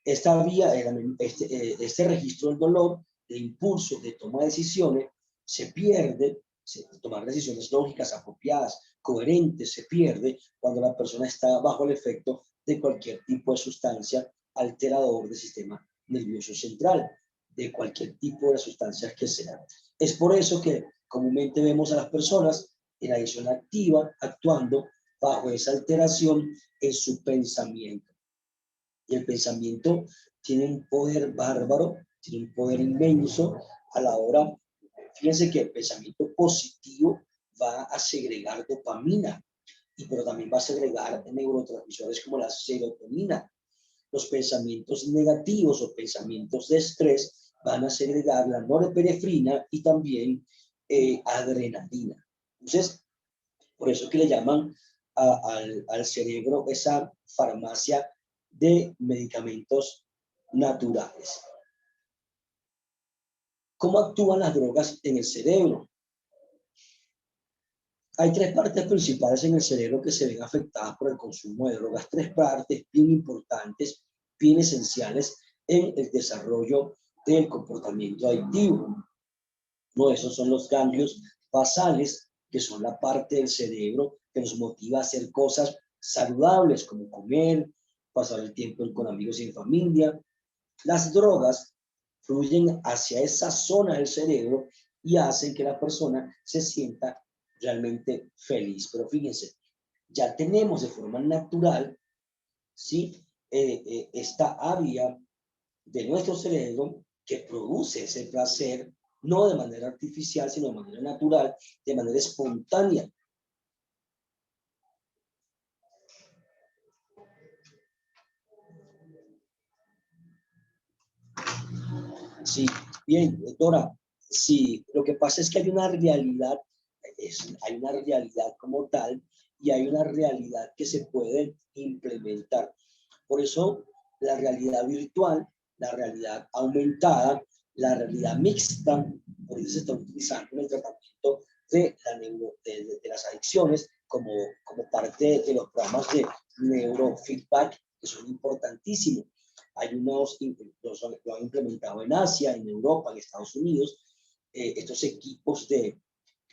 [SPEAKER 3] esta vía, este registro del dolor, de impulso, de toma de decisiones, se pierde, tomar decisiones lógicas, apropiadas, coherentes, se pierde cuando la persona está bajo el efecto de cualquier tipo de sustancia alterador del sistema nervioso central, de cualquier tipo de sustancias que sean. Es por eso que comúnmente vemos a las personas en adicción activa actuando bajo esa alteración en su pensamiento. Y el pensamiento tiene un poder bárbaro, tiene un poder inmenso a la hora. Fíjense que el pensamiento positivo va a segregar dopamina, pero también va a segregar neurotransmisores como la serotonina. Los pensamientos negativos o pensamientos de estrés van a segregar la norepinefrina y también adrenalina. Entonces, por eso que le llaman al cerebro esa farmacia de medicamentos naturales. ¿Cómo actúan las drogas en el cerebro? Hay tres partes principales en el cerebro que se ven afectadas por el consumo de drogas. Tres partes bien importantes, bien esenciales en el desarrollo del comportamiento adictivo. Uno de esos son los ganglios basales, que son la parte del cerebro que nos motiva a hacer cosas saludables, como comer, pasar el tiempo con amigos y en familia. Las drogas fluyen hacia esa zona del cerebro y hacen que la persona se sienta realmente feliz. Pero fíjense, ya tenemos de forma natural, ¿sí? Esta área de nuestro cerebro que produce ese placer, no de manera artificial, sino de manera natural, de manera espontánea. Sí, bien, doctora. Sí, lo que pasa es que hay una realidad, hay una realidad como tal y hay una realidad que se puede implementar. Por eso la realidad virtual, la realidad aumentada, la realidad mixta, por eso se está utilizando en el tratamiento de las adicciones como parte de los programas de neurofeedback, que son importantísimos. Hay unos, lo han implementado en Asia, en Europa, en Estados Unidos, estos equipos de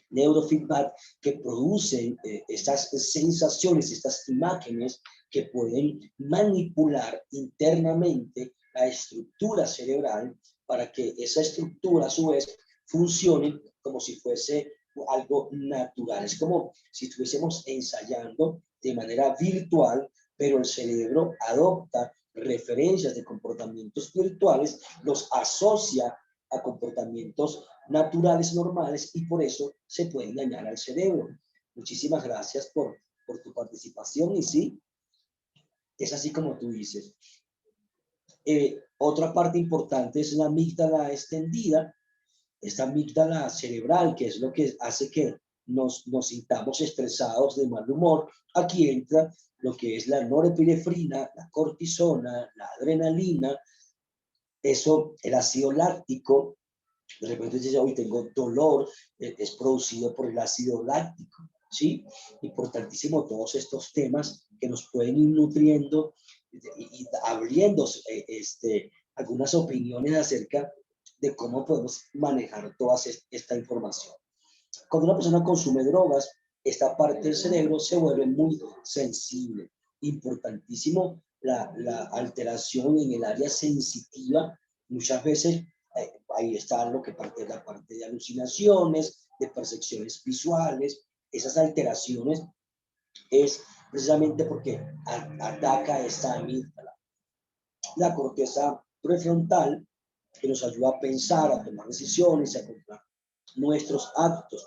[SPEAKER 3] neurofeedback que producen estas sensaciones, estas imágenes que pueden manipular internamente la estructura cerebral para que esa estructura a su vez funcione como si fuese algo natural. Es como si estuviésemos ensayando de manera virtual, pero el cerebro adopta referencias de comportamientos virtuales, los asocia a comportamientos naturales, normales, y por eso se puede engañar al cerebro. Muchísimas gracias por tu participación, y sí, es así como tú dices. Otra parte importante es la amígdala extendida, esta amígdala cerebral, que es lo que hace que nos sintamos estresados, de mal humor. Aquí entra lo que es la norepinefrina, la cortisona, la adrenalina, eso, el ácido láctico. De repente dice, hoy tengo dolor, es producido por el ácido láctico, ¿sí? Importantísimo todos estos temas que nos pueden ir nutriendo y abriendo algunas opiniones acerca de cómo podemos manejar toda esta información. Cuando una persona consume drogas, esta parte del cerebro se vuelve muy sensible. Importantísimo la alteración en el área sensitiva. Muchas veces ahí está lo que parte de la parte de alucinaciones, de percepciones visuales. Esas alteraciones es precisamente porque ataca esta amígdala. La corteza prefrontal, que nos ayuda a pensar, a tomar decisiones, a controlar nuestros actos.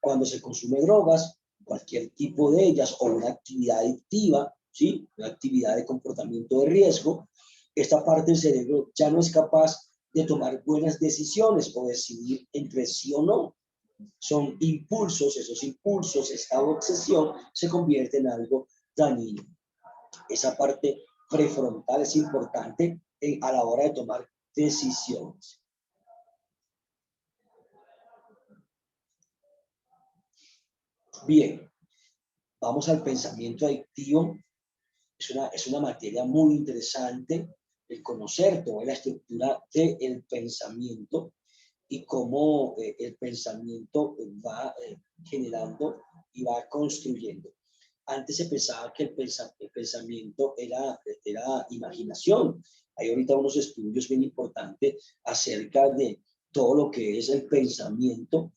[SPEAKER 3] Cuando se consume drogas, cualquier tipo de ellas, o una actividad adictiva, ¿sí? Una actividad de comportamiento de riesgo, esta parte del cerebro ya no es capaz de tomar buenas decisiones o decidir entre sí o no. Son impulsos, esos impulsos, esta obsesión se convierte en algo dañino. Esa parte prefrontal es importante a la hora de tomar decisiones. Bien, vamos al pensamiento adictivo. Es una materia muy interesante el conocer toda la estructura del pensamiento y cómo el pensamiento va generando y va construyendo. Antes se pensaba que el pensamiento era imaginación. Hay ahorita unos estudios bien importantes acerca de todo lo que es el pensamiento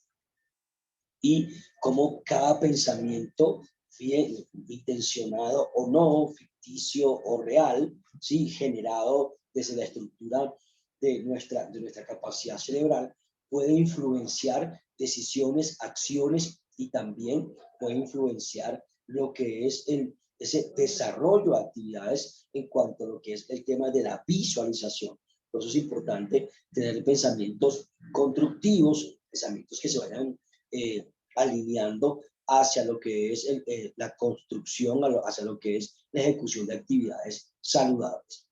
[SPEAKER 3] y cómo cada pensamiento, bien intencionado o no, ficticio o real, ¿sí? Generado desde la estructura de nuestra capacidad cerebral, puede influenciar decisiones, acciones y también puede influenciar lo que es ese desarrollo de actividades en cuanto a lo que es el tema de la visualización. Por eso es importante tener pensamientos constructivos, pensamientos que se vayan alineando hacia lo que es la construcción, hacia lo que es la ejecución de actividades saludables.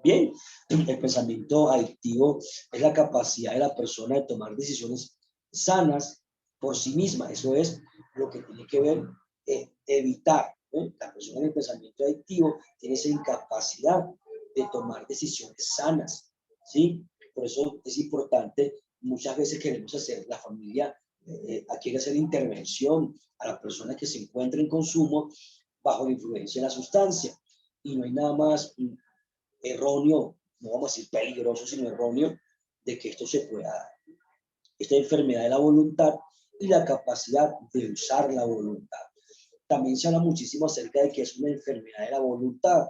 [SPEAKER 3] Bien, el pensamiento adictivo es la capacidad de la persona de tomar decisiones sanas por sí misma. Eso es lo que tiene que ver evitar. La persona en el pensamiento adictivo tiene esa incapacidad de tomar decisiones sanas, ¿sí? Por eso es importante, muchas veces queremos hacer, la familia quiere hacer intervención a la persona que se encuentra en consumo bajo la influencia de la sustancia. Y no hay nada más erróneo, no vamos a decir peligroso, sino erróneo, de que esto se pueda dar. Esta enfermedad de la voluntad y la capacidad de usar la voluntad. También se habla muchísimo acerca de que es una enfermedad de la voluntad.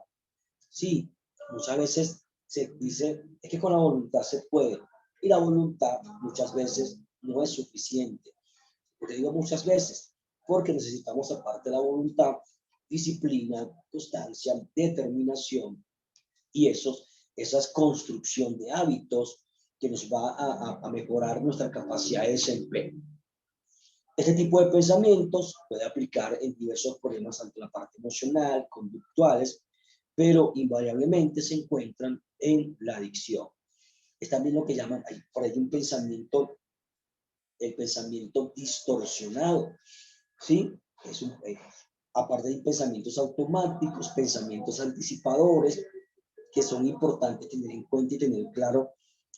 [SPEAKER 3] Sí, muchas veces se dice, es que con la voluntad se puede. Y la voluntad muchas veces no es suficiente. Te digo muchas veces, porque necesitamos, aparte de la voluntad, disciplina, constancia, determinación y esas construcción de hábitos que nos va a mejorar nuestra capacidad de desempeño. Este tipo de pensamientos puede aplicar en diversos problemas ante la parte emocional, conductuales, pero invariablemente se encuentran en la adicción. Es también lo que llaman, por ahí un pensamiento, el pensamiento distorsionado, ¿sí? Aparte de pensamientos automáticos, pensamientos anticipadores, que son importantes tener en cuenta y tener claro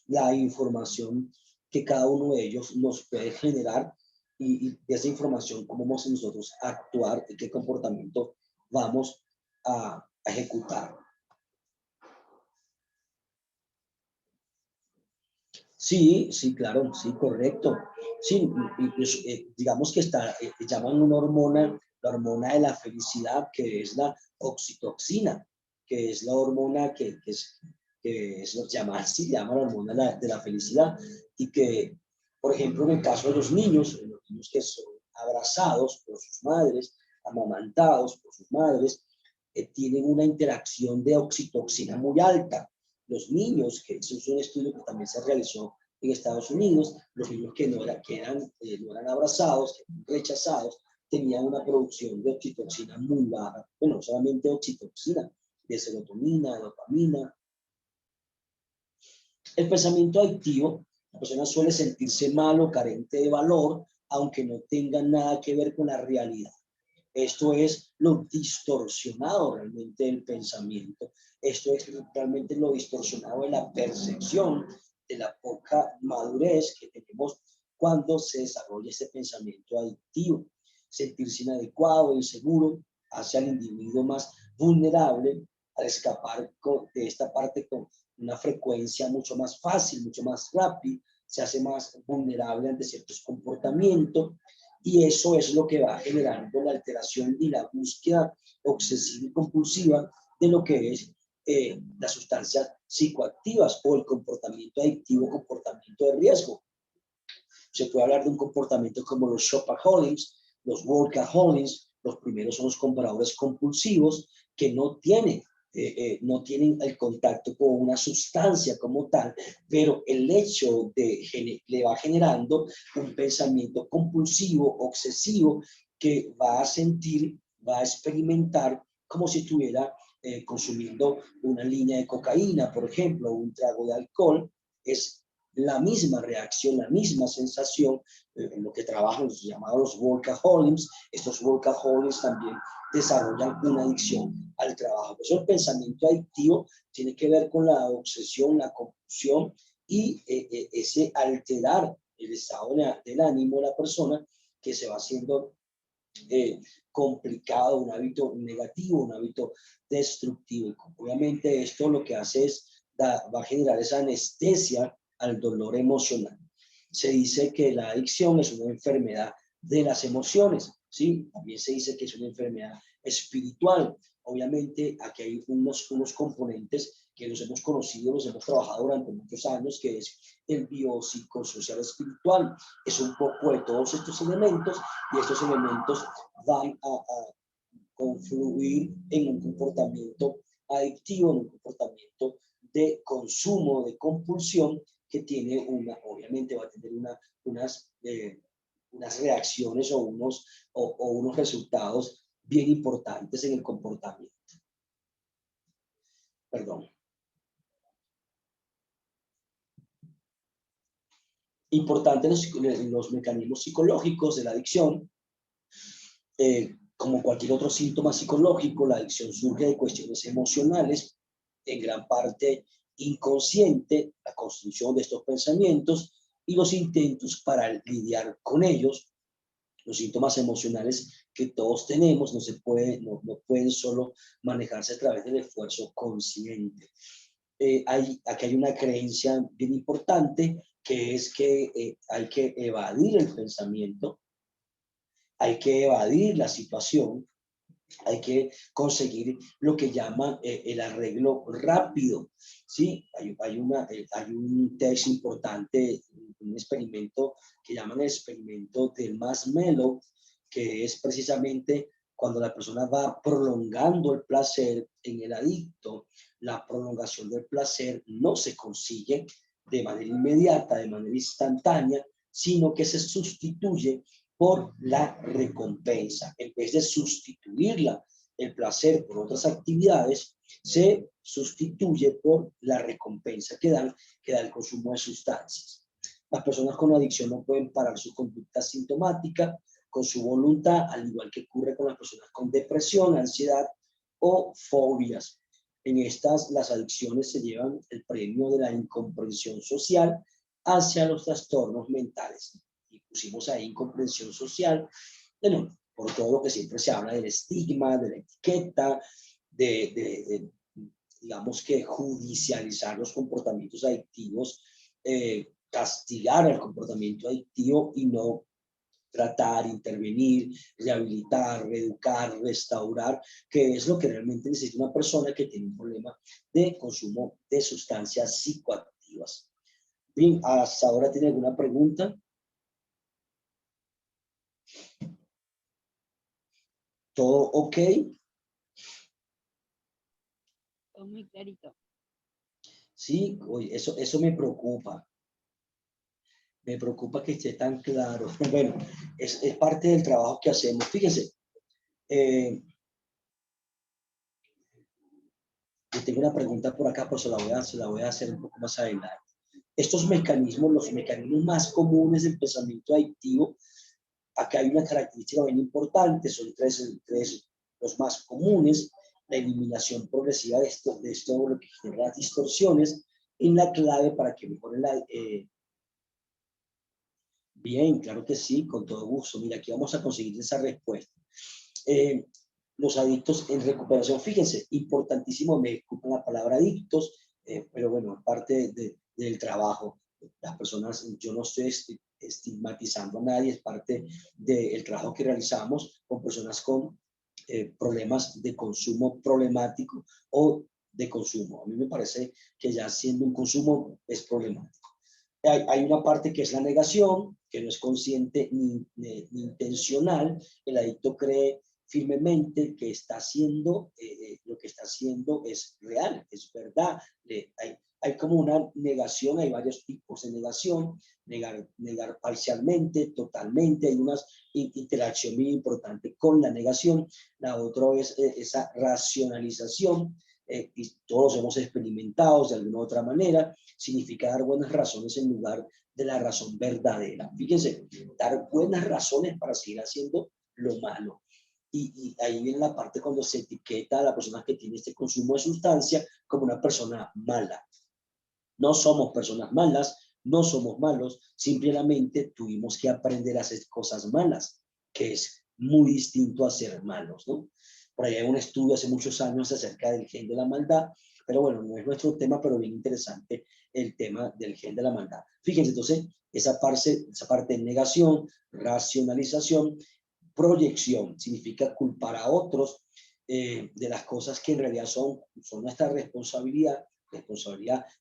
[SPEAKER 3] la información que cada uno de ellos nos puede generar y de esa información cómo vamos nosotros a actuar y qué comportamiento vamos a ejecutar. Sí, sí, claro, sí, correcto. Sí, digamos que llaman una hormona, la hormona de la felicidad, que es la oxitocina, que es la hormona que es lo que se llama la hormona de la felicidad, y que, por ejemplo, en el caso de los niños que son abrazados por sus madres, amamantados por sus madres, tienen una interacción de oxitocina muy alta. Los niños, que eso es un estudio que también se realizó en Estados Unidos, los niños que no eran abrazados, que eran rechazados, tenían una producción de oxitocina muy baja. Bueno, no solamente oxitocina, de serotonina, de dopamina. El pensamiento adictivo, la persona suele sentirse mal o carente de valor, aunque no tenga nada que ver con la realidad. Esto es lo distorsionado realmente del pensamiento. Esto es realmente lo distorsionado de la percepción, de la poca madurez que tenemos cuando se desarrolla ese pensamiento adictivo. Sentirse inadecuado, inseguro, hace al individuo más vulnerable al escapar de esta parte con una frecuencia mucho más fácil, mucho más rápida, se hace más vulnerable ante ciertos comportamientos. Y eso es lo que va generando la alteración y la búsqueda obsesiva y compulsiva de lo que es las sustancias psicoactivas o el comportamiento adictivo, comportamiento de riesgo. Se puede hablar de un comportamiento como los shopaholics, los workaholics. Los primeros son los compradores compulsivos que no tienen el contacto con una sustancia como tal, pero el hecho le va generando un pensamiento compulsivo, obsesivo, que va a sentir, va a experimentar como si estuviera consumiendo una línea de cocaína, por ejemplo, un trago de alcohol. Es la misma reacción, la misma sensación, en lo que trabajan los llamados workaholics. Estos workaholics también desarrollan una adicción al trabajo. Por eso el pensamiento adictivo tiene que ver con la obsesión, la compulsión y ese alterar el estado del ánimo de la persona, que se va haciendo complicado, un hábito negativo, un hábito destructivo. Obviamente esto lo que hace es, va a generar esa anestesia al dolor emocional. Se dice que la adicción es una enfermedad de las emociones, ¿sí? También se dice que es una enfermedad espiritual. Obviamente aquí hay unos componentes que los hemos conocido, los hemos trabajado durante muchos años, que es el biopsicosocial espiritual. Es un poco de todos estos elementos, y estos elementos van a confluir en un comportamiento adictivo, en un comportamiento de consumo, de compulsión, que tiene obviamente va a tener unas reacciones o unos resultados bien importantes en el comportamiento. Perdón. Importante los mecanismos psicológicos de la adicción. Como cualquier otro síntoma psicológico, la adicción surge de cuestiones emocionales, en gran parte inconsciente, la construcción de estos pensamientos y los intentos para lidiar con ellos. Los síntomas emocionales que todos tenemos no pueden solo manejarse a través del esfuerzo consciente. Aquí hay una creencia bien importante, que es que hay que evadir el pensamiento, hay que evadir la situación, hay que conseguir lo que llaman el arreglo rápido, ¿sí? Hay un test importante, un experimento que llaman el experimento del marshmallow, que es precisamente cuando la persona va prolongando el placer en el adicto. La prolongación del placer no se consigue de manera inmediata, de manera instantánea, sino que se sustituye por la recompensa. En vez de sustituirla, el placer por otras actividades, se sustituye por la recompensa que da el consumo de sustancias. Las personas con adicción no pueden parar su conducta sintomática con su voluntad, al igual que ocurre con las personas con depresión, ansiedad o fobias. En estas, las adicciones se llevan el premio de la incomprensión social hacia los trastornos mentales. Y pusimos ahí incomprensión social, bueno, por todo lo que siempre se habla del estigma, de la etiqueta, digamos que judicializar los comportamientos adictivos, castigar el comportamiento adictivo y no tratar, intervenir, rehabilitar, reeducar, restaurar, que es lo que realmente necesita una persona que tiene un problema de consumo de sustancias psicoactivas. Bien, ¿hasta ahora tiene alguna pregunta? ¿Todo ok?
[SPEAKER 4] Todo muy clarito.
[SPEAKER 3] Sí, oye, eso me preocupa. Me preocupa que esté tan claro. Bueno, es parte del trabajo que hacemos. Fíjense, yo tengo una pregunta por acá, pero se la voy a hacer un poco más adelante. Estos mecanismos, los mecanismos más comunes del pensamiento adictivo, acá hay una característica bien importante, son tres los más comunes: la eliminación progresiva de esto lo que genera las distorsiones en la clave para que mejore la... Bien, claro que sí, con todo gusto. Mira, aquí vamos a conseguir esa respuesta. Los adictos en recuperación, fíjense, importantísimo, me disculpan la palabra adictos, pero bueno, parte del trabajo. Las personas, yo no estoy estigmatizando a nadie, es parte del trabajo que realizamos con personas con problemas de consumo problemático o de consumo. A mí me parece que ya siendo un consumo es problemático. Hay una parte que es la negación, que no es consciente ni intencional. El adicto cree firmemente que está haciendo, lo que está haciendo es real, es verdad. Hay como una negación, hay varios tipos de negación: negar parcialmente, totalmente. Hay una interacción muy importante con la negación. La otra es esa racionalización, y todos hemos experimentado de alguna u otra manera, significa dar buenas razones en lugar de la razón verdadera. Fíjense, dar buenas razones para seguir haciendo lo malo. Y ahí viene la parte cuando se etiqueta a la persona que tiene este consumo de sustancia como una persona mala. No somos personas malas, no somos malos, simplemente tuvimos que aprender a hacer cosas malas, que es muy distinto a ser malos, ¿no? Por ahí hay un estudio hace muchos años acerca del gen de la maldad, pero bueno, no es nuestro tema, pero bien interesante el tema del gen de la maldad. Fíjense, entonces, esa parte de negación, racionalización, proyección, significa culpar a otros de las cosas que en realidad son nuestra responsabilidad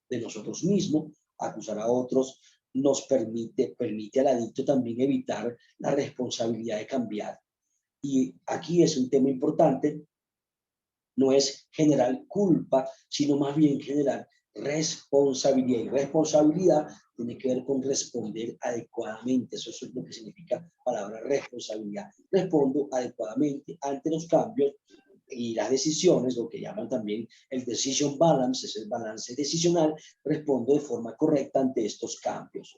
[SPEAKER 3] de nosotros mismos. Acusar a otros nos permite al adicto también evitar la responsabilidad de cambiar. Y aquí es un tema importante, no es generar culpa, sino más bien generar responsabilidad. Y responsabilidad tiene que ver con responder adecuadamente. Eso es lo que significa la palabra responsabilidad. Respondo adecuadamente ante los cambios y las decisiones, lo que llaman también el decision balance, es el balance decisional. Respondo de forma correcta ante estos cambios.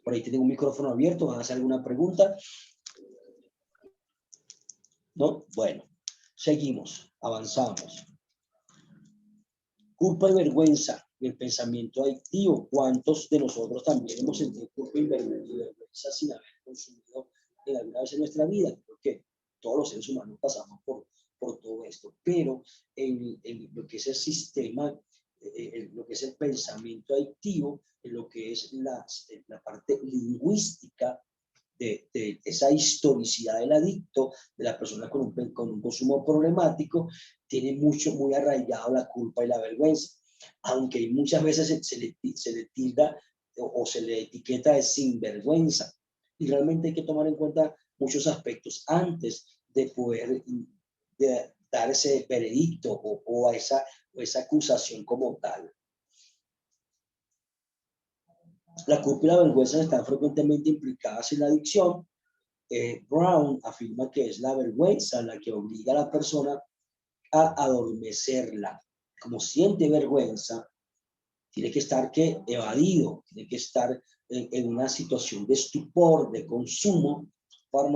[SPEAKER 3] Por ahí tienen un micrófono abierto, ¿van a hacer alguna pregunta? ¿No? Bueno, seguimos, avanzamos. Culpa y vergüenza, el pensamiento adictivo. ¿Cuántos de nosotros también hemos sentido culpa y vergüenza sin haber consumido en alguna vez en nuestra vida? Porque todos los seres humanos pasamos por todo esto, pero en lo que es el sistema, lo que es el pensamiento adictivo, en lo que es la parte lingüística de esa historicidad del adicto, de la persona con un consumo problemático, tiene muy arraigado la culpa y la vergüenza, aunque muchas veces se le tilda o se le etiqueta de sinvergüenza. Y realmente hay que tomar en cuenta muchos aspectos antes de poder dar ese veredicto o esa acusación como tal. La culpa y la vergüenza están frecuentemente implicadas en la adicción. Brown afirma que es la vergüenza la que obliga a la persona a adormecerla. Como siente vergüenza, tiene que estar evadido, tiene que estar en una situación de estupor, de consumo, para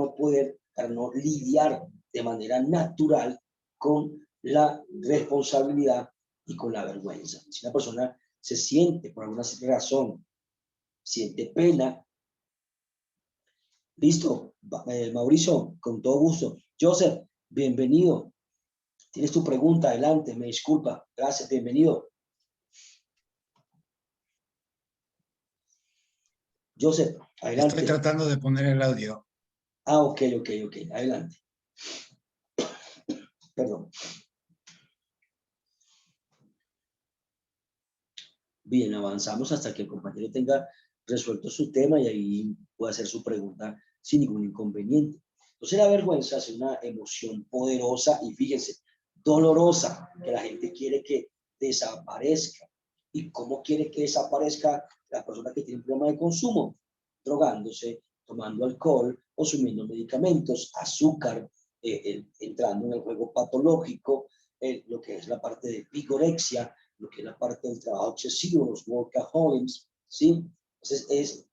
[SPEAKER 3] no lidiar de manera natural con la responsabilidad y con la vergüenza. Si una persona se siente por alguna razón, siente pena, listo, Mauricio, con todo gusto. Joseph, bienvenido. Tienes tu pregunta, adelante, me disculpa. Gracias, bienvenido. Joseph, adelante.
[SPEAKER 6] Estoy tratando de poner el audio.
[SPEAKER 3] Ah, ok, adelante. Perdón. Bien, avanzamos hasta que el compañero tenga resuelto su tema y ahí pueda hacer su pregunta sin ningún inconveniente. Entonces la vergüenza es una emoción poderosa y fíjense, dolorosa, que la gente quiere que desaparezca. ¿Y cómo quiere que desaparezca la persona que tiene un problema de consumo? Drogándose, tomando alcohol, consumiendo medicamentos, azúcar, entrando en el juego patológico, lo que es la parte de vigorexia, lo que es la parte del trabajo excesivo, los workaholics, ¿sí? Entonces es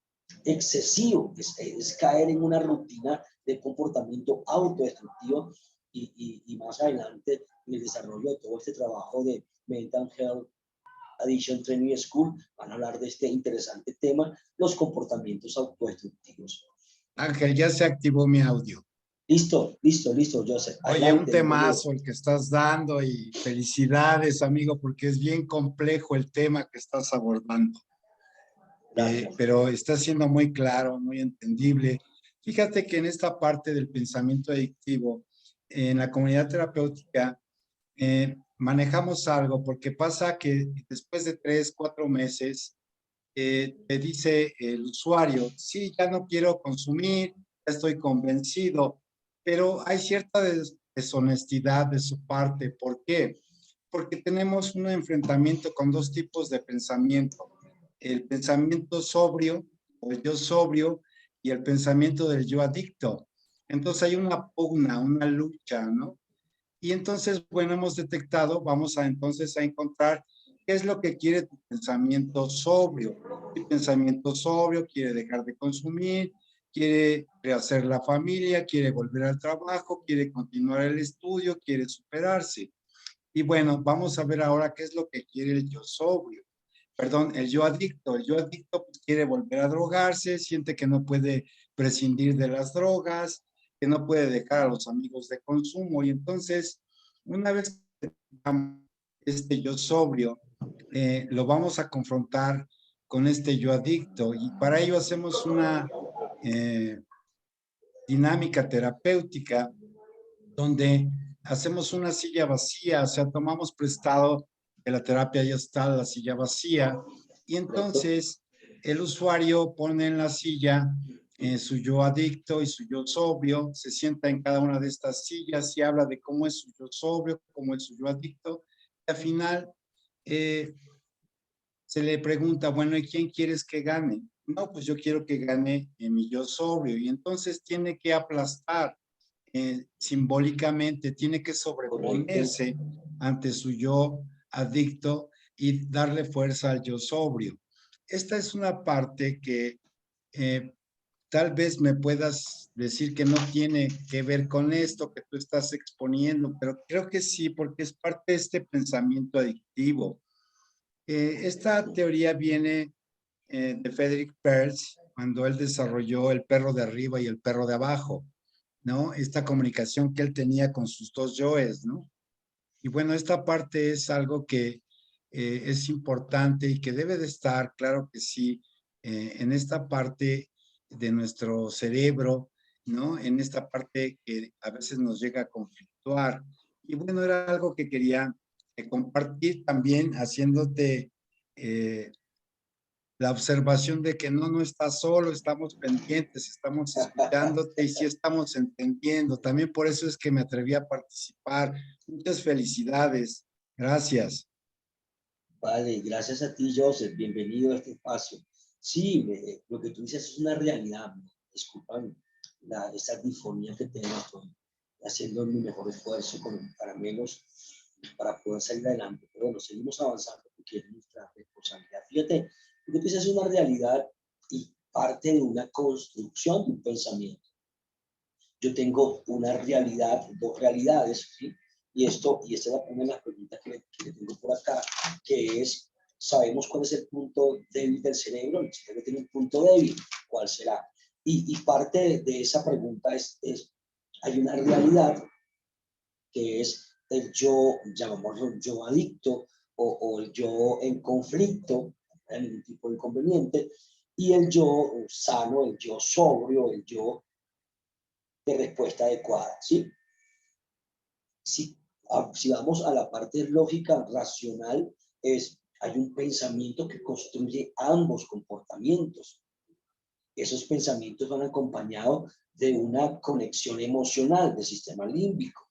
[SPEAKER 3] excesivo, es caer en una rutina de comportamiento autodestructivo y más adelante en el desarrollo de todo este trabajo de Mental Health Addiction Training School van a hablar de este interesante tema, los comportamientos autodestructivos.
[SPEAKER 6] Ángel, ya se activó mi audio.
[SPEAKER 3] Listo, Joseph.
[SPEAKER 6] Oye,
[SPEAKER 3] Adelante,
[SPEAKER 6] un temazo el que estás dando y felicidades, amigo, porque es bien complejo el tema que estás abordando. Pero está siendo muy claro, muy entendible. Fíjate que en esta parte del pensamiento adictivo, en la comunidad terapéutica, manejamos algo, porque pasa que después de 3, 4 meses, te dice el usuario, sí, ya no quiero consumir, ya estoy convencido, pero hay cierta deshonestidad de su parte. ¿Por qué? Porque tenemos un enfrentamiento con dos tipos de pensamiento. El pensamiento sobrio, o el yo sobrio, y el pensamiento del yo adicto. Entonces hay una pugna, una lucha, ¿no? Y entonces, bueno, hemos detectado, vamos a entonces a encontrar qué es lo que quiere tu pensamiento sobrio. Tu pensamiento sobrio quiere dejar de consumir, quiere rehacer la familia, quiere volver al trabajo, quiere continuar el estudio, quiere superarse. Y bueno, vamos a ver ahora qué es lo que quiere el yo sobrio. Perdón, el yo adicto. El yo adicto pues, quiere volver a drogarse, siente que no puede prescindir de las drogas, que no puede dejar a los amigos de consumo. Y entonces, una vez que tengamos este yo sobrio, lo vamos a confrontar con este yo adicto. Y para ello hacemos una dinámica terapéutica donde hacemos una silla vacía, o sea, tomamos prestado que la terapia ya está, la silla vacía, y entonces el usuario pone en la silla su yo adicto y su yo sobrio, se sienta en cada una de estas sillas y habla de cómo es su yo sobrio, cómo es su yo adicto, y al final se le pregunta, bueno, ¿y quién quieres que gane? No, pues yo quiero que gane mi yo sobrio, y entonces tiene que aplastar simbólicamente, tiene que sobreponerse ante su yo adicto y darle fuerza al yo sobrio. Esta es una parte que tal vez me puedas decir que no tiene que ver con esto que tú estás exponiendo, pero creo que sí, porque es parte de este pensamiento adictivo. Esta teoría viene de Frederick Perls, cuando él desarrolló el perro de arriba y el perro de abajo, ¿no? Esta comunicación que él tenía con sus dos yoes, ¿no? Y bueno, esta parte es algo que es importante y que debe de estar, claro que sí, en esta parte de nuestro cerebro, ¿no? En esta parte que a veces nos llega a conflictuar. Y bueno, era algo que quería compartir también haciéndote la observación de que no estás solo, estamos pendientes, estamos escuchándote y sí estamos entendiendo. También por eso es que me atreví a participar. Muchas felicidades. Gracias.
[SPEAKER 3] Vale, gracias a ti, Joseph. Bienvenido a este espacio. Sí, lo que tú dices es una realidad. Disculpan esa disfonía que tengo. Estoy haciendo mi mejor esfuerzo con caramelos para poder salir adelante. Pero bueno, seguimos avanzando porque es nuestra responsabilidad. Fíjate, lo que tú dices es una realidad y parte de una construcción de un pensamiento. Yo tengo una realidad, dos realidades, ¿sí? Y esta es una de las preguntas que le tengo por acá, que es, ¿sabemos cuál es el punto débil del cerebro? El cerebro tiene un punto débil, ¿cuál será? Y parte de esa pregunta es, hay una realidad que es el yo, llamémoslo yo adicto, o el yo en conflicto, no hay ningún tipo de inconveniente, y el yo sano, el yo sobrio, el yo de respuesta adecuada, ¿sí? Si vamos a la parte lógica, racional, hay un pensamiento que construye ambos comportamientos. Esos pensamientos van acompañados de una conexión emocional del sistema límbico.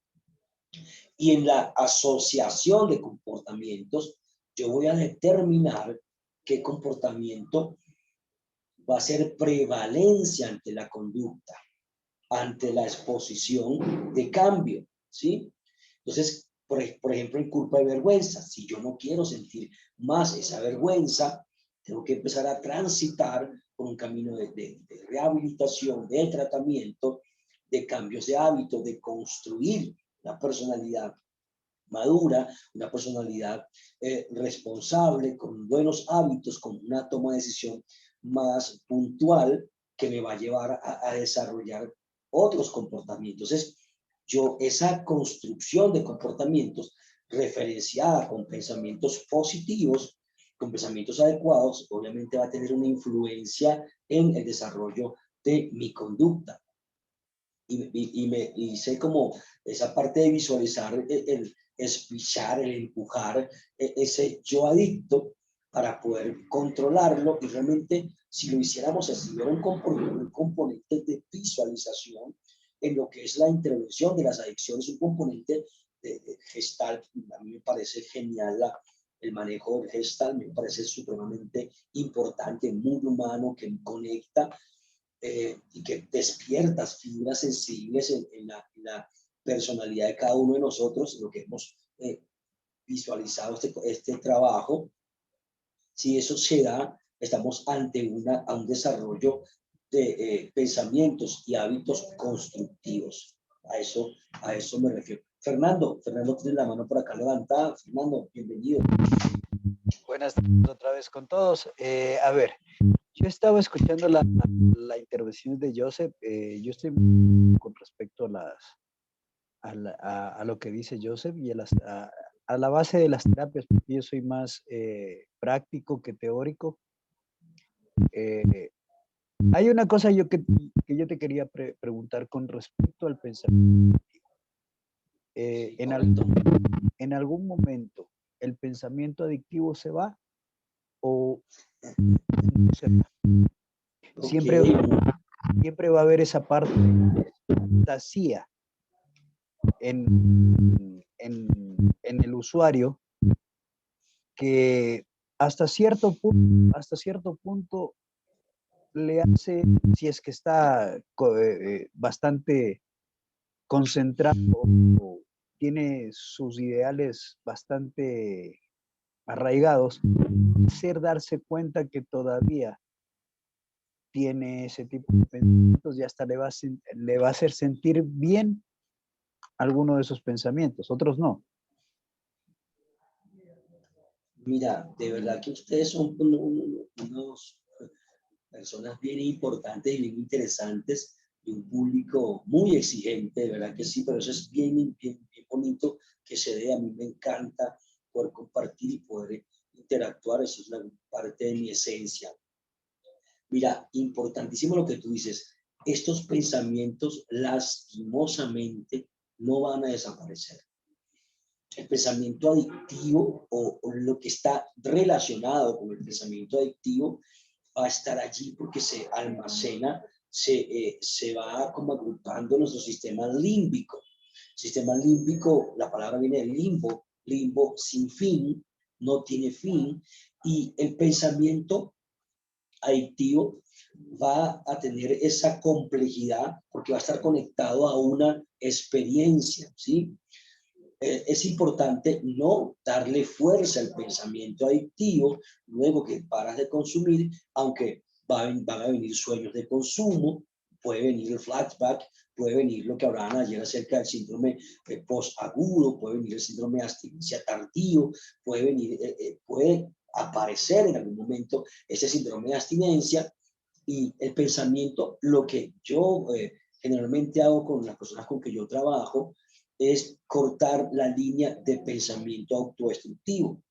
[SPEAKER 3] Y en la asociación de comportamientos, yo voy a determinar qué comportamiento va a ser prevalencia ante la conducta, ante la exposición de cambio, ¿sí? Entonces, por ejemplo, en culpa y vergüenza, si yo no quiero sentir más esa vergüenza, tengo que empezar a transitar por un camino de rehabilitación, de tratamiento, de cambios de hábito, de construir una personalidad madura, una personalidad responsable, con buenos hábitos, con una toma de decisión más puntual que me va a llevar a desarrollar otros comportamientos. Esa construcción de comportamientos referenciada con pensamientos positivos, con pensamientos adecuados, obviamente va a tener una influencia en el desarrollo de mi conducta. Y me hice como esa parte de visualizar el espichar, el empujar ese yo adicto para poder controlarlo, y realmente si lo hiciéramos así, era un componente de visualización en lo que es la intervención de las adicciones, un componente de Gestalt. A mí me parece genial el manejo del Gestalt, me parece supremamente importante, muy humano, que conecta y que despiertas fibras sensibles en personalidad de cada uno de nosotros, lo que hemos visualizado este trabajo. Si eso se da, estamos ante un desarrollo de pensamientos y hábitos constructivos. A eso me refiero. Fernando tiene la mano por acá levantada. Fernando, bienvenido.
[SPEAKER 2] Buenas tardes otra vez con todos. A ver, yo estaba escuchando la intervención de Joseph. Yo estoy con respecto a lo que dice Joseph y a la base de las terapias, porque yo soy más práctico que teórico. Hay una cosa que yo te quería preguntar con respecto al pensamiento. En algún momento, ¿el pensamiento adictivo se va o no se va? Siempre va a haber esa parte de fantasía en el usuario que hasta cierto punto le hace, si es que está bastante concentrado o tiene sus ideales bastante arraigados, hacer darse cuenta que todavía tiene ese tipo de pensamientos y hasta le va a hacer sentir bien alguno de esos pensamientos, otros no.
[SPEAKER 3] Mira, de verdad que ustedes son unos personas bien importantes y bien interesantes y un público muy exigente, de verdad que sí, pero eso es bien bonito que se dé. A mí me encanta poder compartir y poder interactuar, eso es una parte de mi esencia. Mira, importantísimo lo que tú dices, estos pensamientos lastimosamente no van a desaparecer. El pensamiento adictivo o lo que está relacionado con el pensamiento adictivo va a estar allí porque se almacena, se va como agrupando nuestro sistema límbico. Sistema límbico, la palabra viene del limbo, limbo sin fin, no tiene fin, y el pensamiento adictivo va a tener esa complejidad porque va a estar conectado a una experiencia, ¿sí? Es importante no darle fuerza al pensamiento adictivo luego que paras de consumir, aunque van a venir sueños de consumo, puede venir el flashback, puede venir lo que hablaban ayer acerca del síndrome postagudo, puede venir el síndrome de abstinencia tardío, puede venir, puede aparecer en algún momento ese síndrome de abstinencia. Y el pensamiento, lo que yo generalmente hago con las personas con que yo trabajo, es cortar la línea de pensamiento autodestructivo.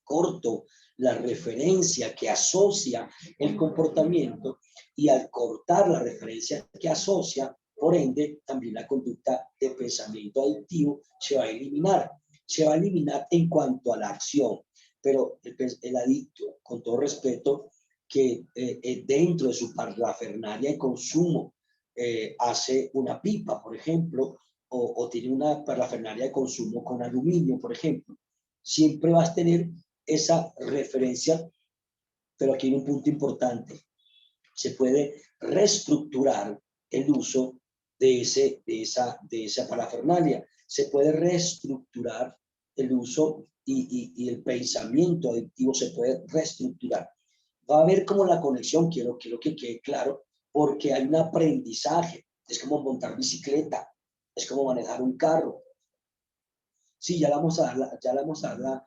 [SPEAKER 3] Corto la referencia que asocia el comportamiento y al cortar la referencia que asocia, por ende, también la conducta de pensamiento adictivo se va a eliminar. Se va a eliminar en cuanto a la acción, pero el adicto, con todo respeto, que dentro de su parafernalia de consumo hace una pipa, por ejemplo, o tiene una parafernalia de consumo con aluminio, por ejemplo, siempre vas a tener esa referencia, pero aquí hay un punto importante. Se puede reestructurar el uso de esa parafernalia. Se puede reestructurar el uso y el pensamiento adictivo se puede reestructurar. Va a haber como la conexión, quiero que quede claro, porque hay un aprendizaje. Es como montar bicicleta, es como manejar un carro. Sí, ya le vamos a dar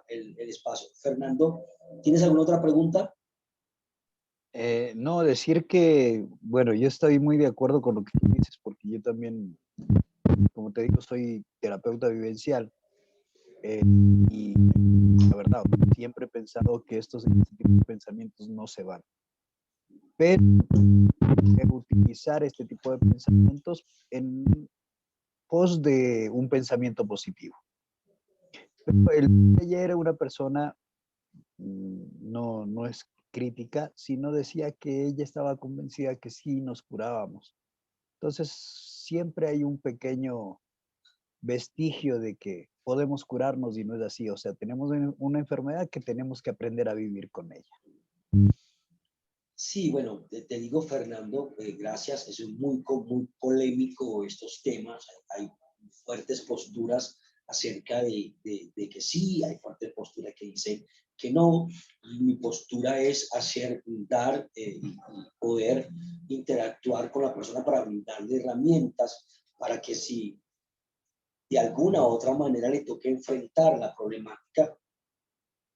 [SPEAKER 3] el espacio. Fernando, ¿tienes alguna otra pregunta?
[SPEAKER 2] No, decir que, bueno, yo estoy muy de acuerdo con lo que tú dices, porque yo también, como te digo, soy terapeuta vivencial. Y la verdad, siempre he pensado que este tipo de pensamientos no se van. Pero utilizar este tipo de pensamientos en pos de un pensamiento positivo. Pero ella era una persona, no es crítica, sino decía que ella estaba convencida que sí nos curábamos. Entonces, siempre hay un pequeño vestigio de que podemos curarnos y no es así. O sea, tenemos una enfermedad que tenemos que aprender a vivir con ella.
[SPEAKER 3] Sí, bueno, te digo, Fernando, gracias. Es muy polémico estos temas. Hay fuertes posturas acerca de que sí, hay fuertes posturas que dicen que no. Y mi postura es dar y poder interactuar con la persona para brindarle herramientas para que si de alguna u otra manera le toque enfrentar la problemática,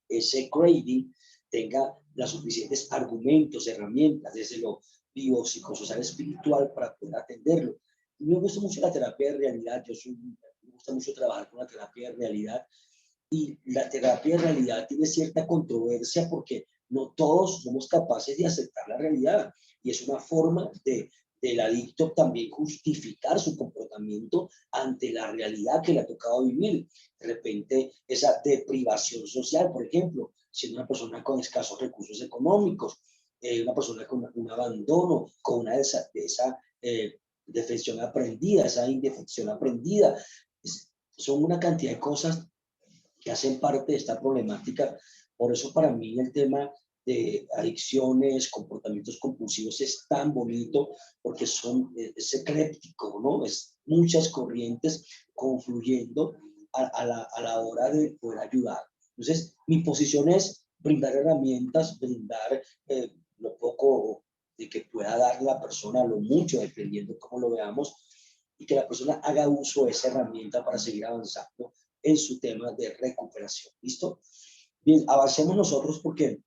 [SPEAKER 3] ese craving tenga los suficientes argumentos, herramientas, desde lo biopsicosocial espiritual para poder atenderlo. Y me gusta mucho la terapia de realidad, me gusta mucho trabajar con la terapia de realidad, y la terapia de realidad tiene cierta controversia porque no todos somos capaces de aceptar la realidad, y es una forma del adicto también justificar su comportamiento ante la realidad que le ha tocado vivir. De repente, esa deprivación social, por ejemplo, siendo una persona con escasos recursos económicos, una persona con un abandono, con una de esa defección aprendida, esa indefección aprendida. Son una cantidad de cosas que hacen parte de esta problemática. Por eso para mí el tema de adicciones, comportamientos compulsivos es tan bonito, porque es ecléctico, ¿no? Es muchas corrientes confluyendo a la hora de poder ayudar. Entonces, mi posición es brindar herramientas, brindar lo poco de que pueda dar la persona, lo mucho, dependiendo de cómo lo veamos, y que la persona haga uso de esa herramienta para seguir avanzando en su tema de recuperación. ¿Listo? Bien, avancemos nosotros porque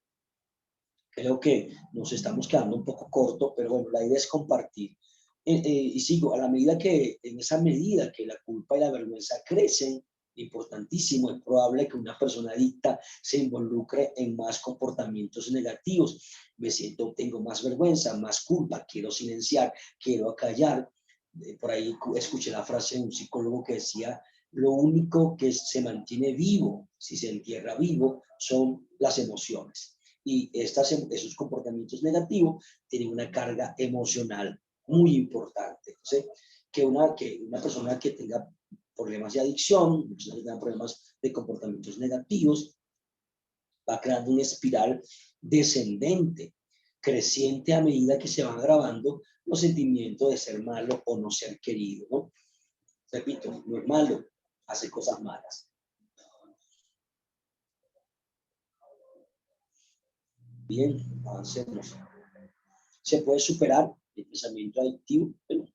[SPEAKER 3] creo que nos estamos quedando un poco corto, pero bueno, la idea es compartir. Y sigo, en esa medida que la culpa y la vergüenza crecen, importantísimo, es probable que una persona adicta se involucre en más comportamientos negativos. Tengo más vergüenza, más culpa, quiero silenciar, quiero acallar. Por ahí escuché la frase de un psicólogo que decía: lo único que se mantiene vivo, si se entierra vivo, son las emociones. Y esos comportamientos negativos tienen una carga emocional muy importante. ¿Sí? Que una persona que tenga problemas de adicción, una persona que tenga problemas de comportamientos negativos, va creando una espiral descendente, creciente a medida que se van agravando los sentimientos de ser malo o no ser querido, ¿no? Repito, no es malo, hace cosas malas. Bien, avancemos. Se puede superar el pensamiento adictivo. Bueno,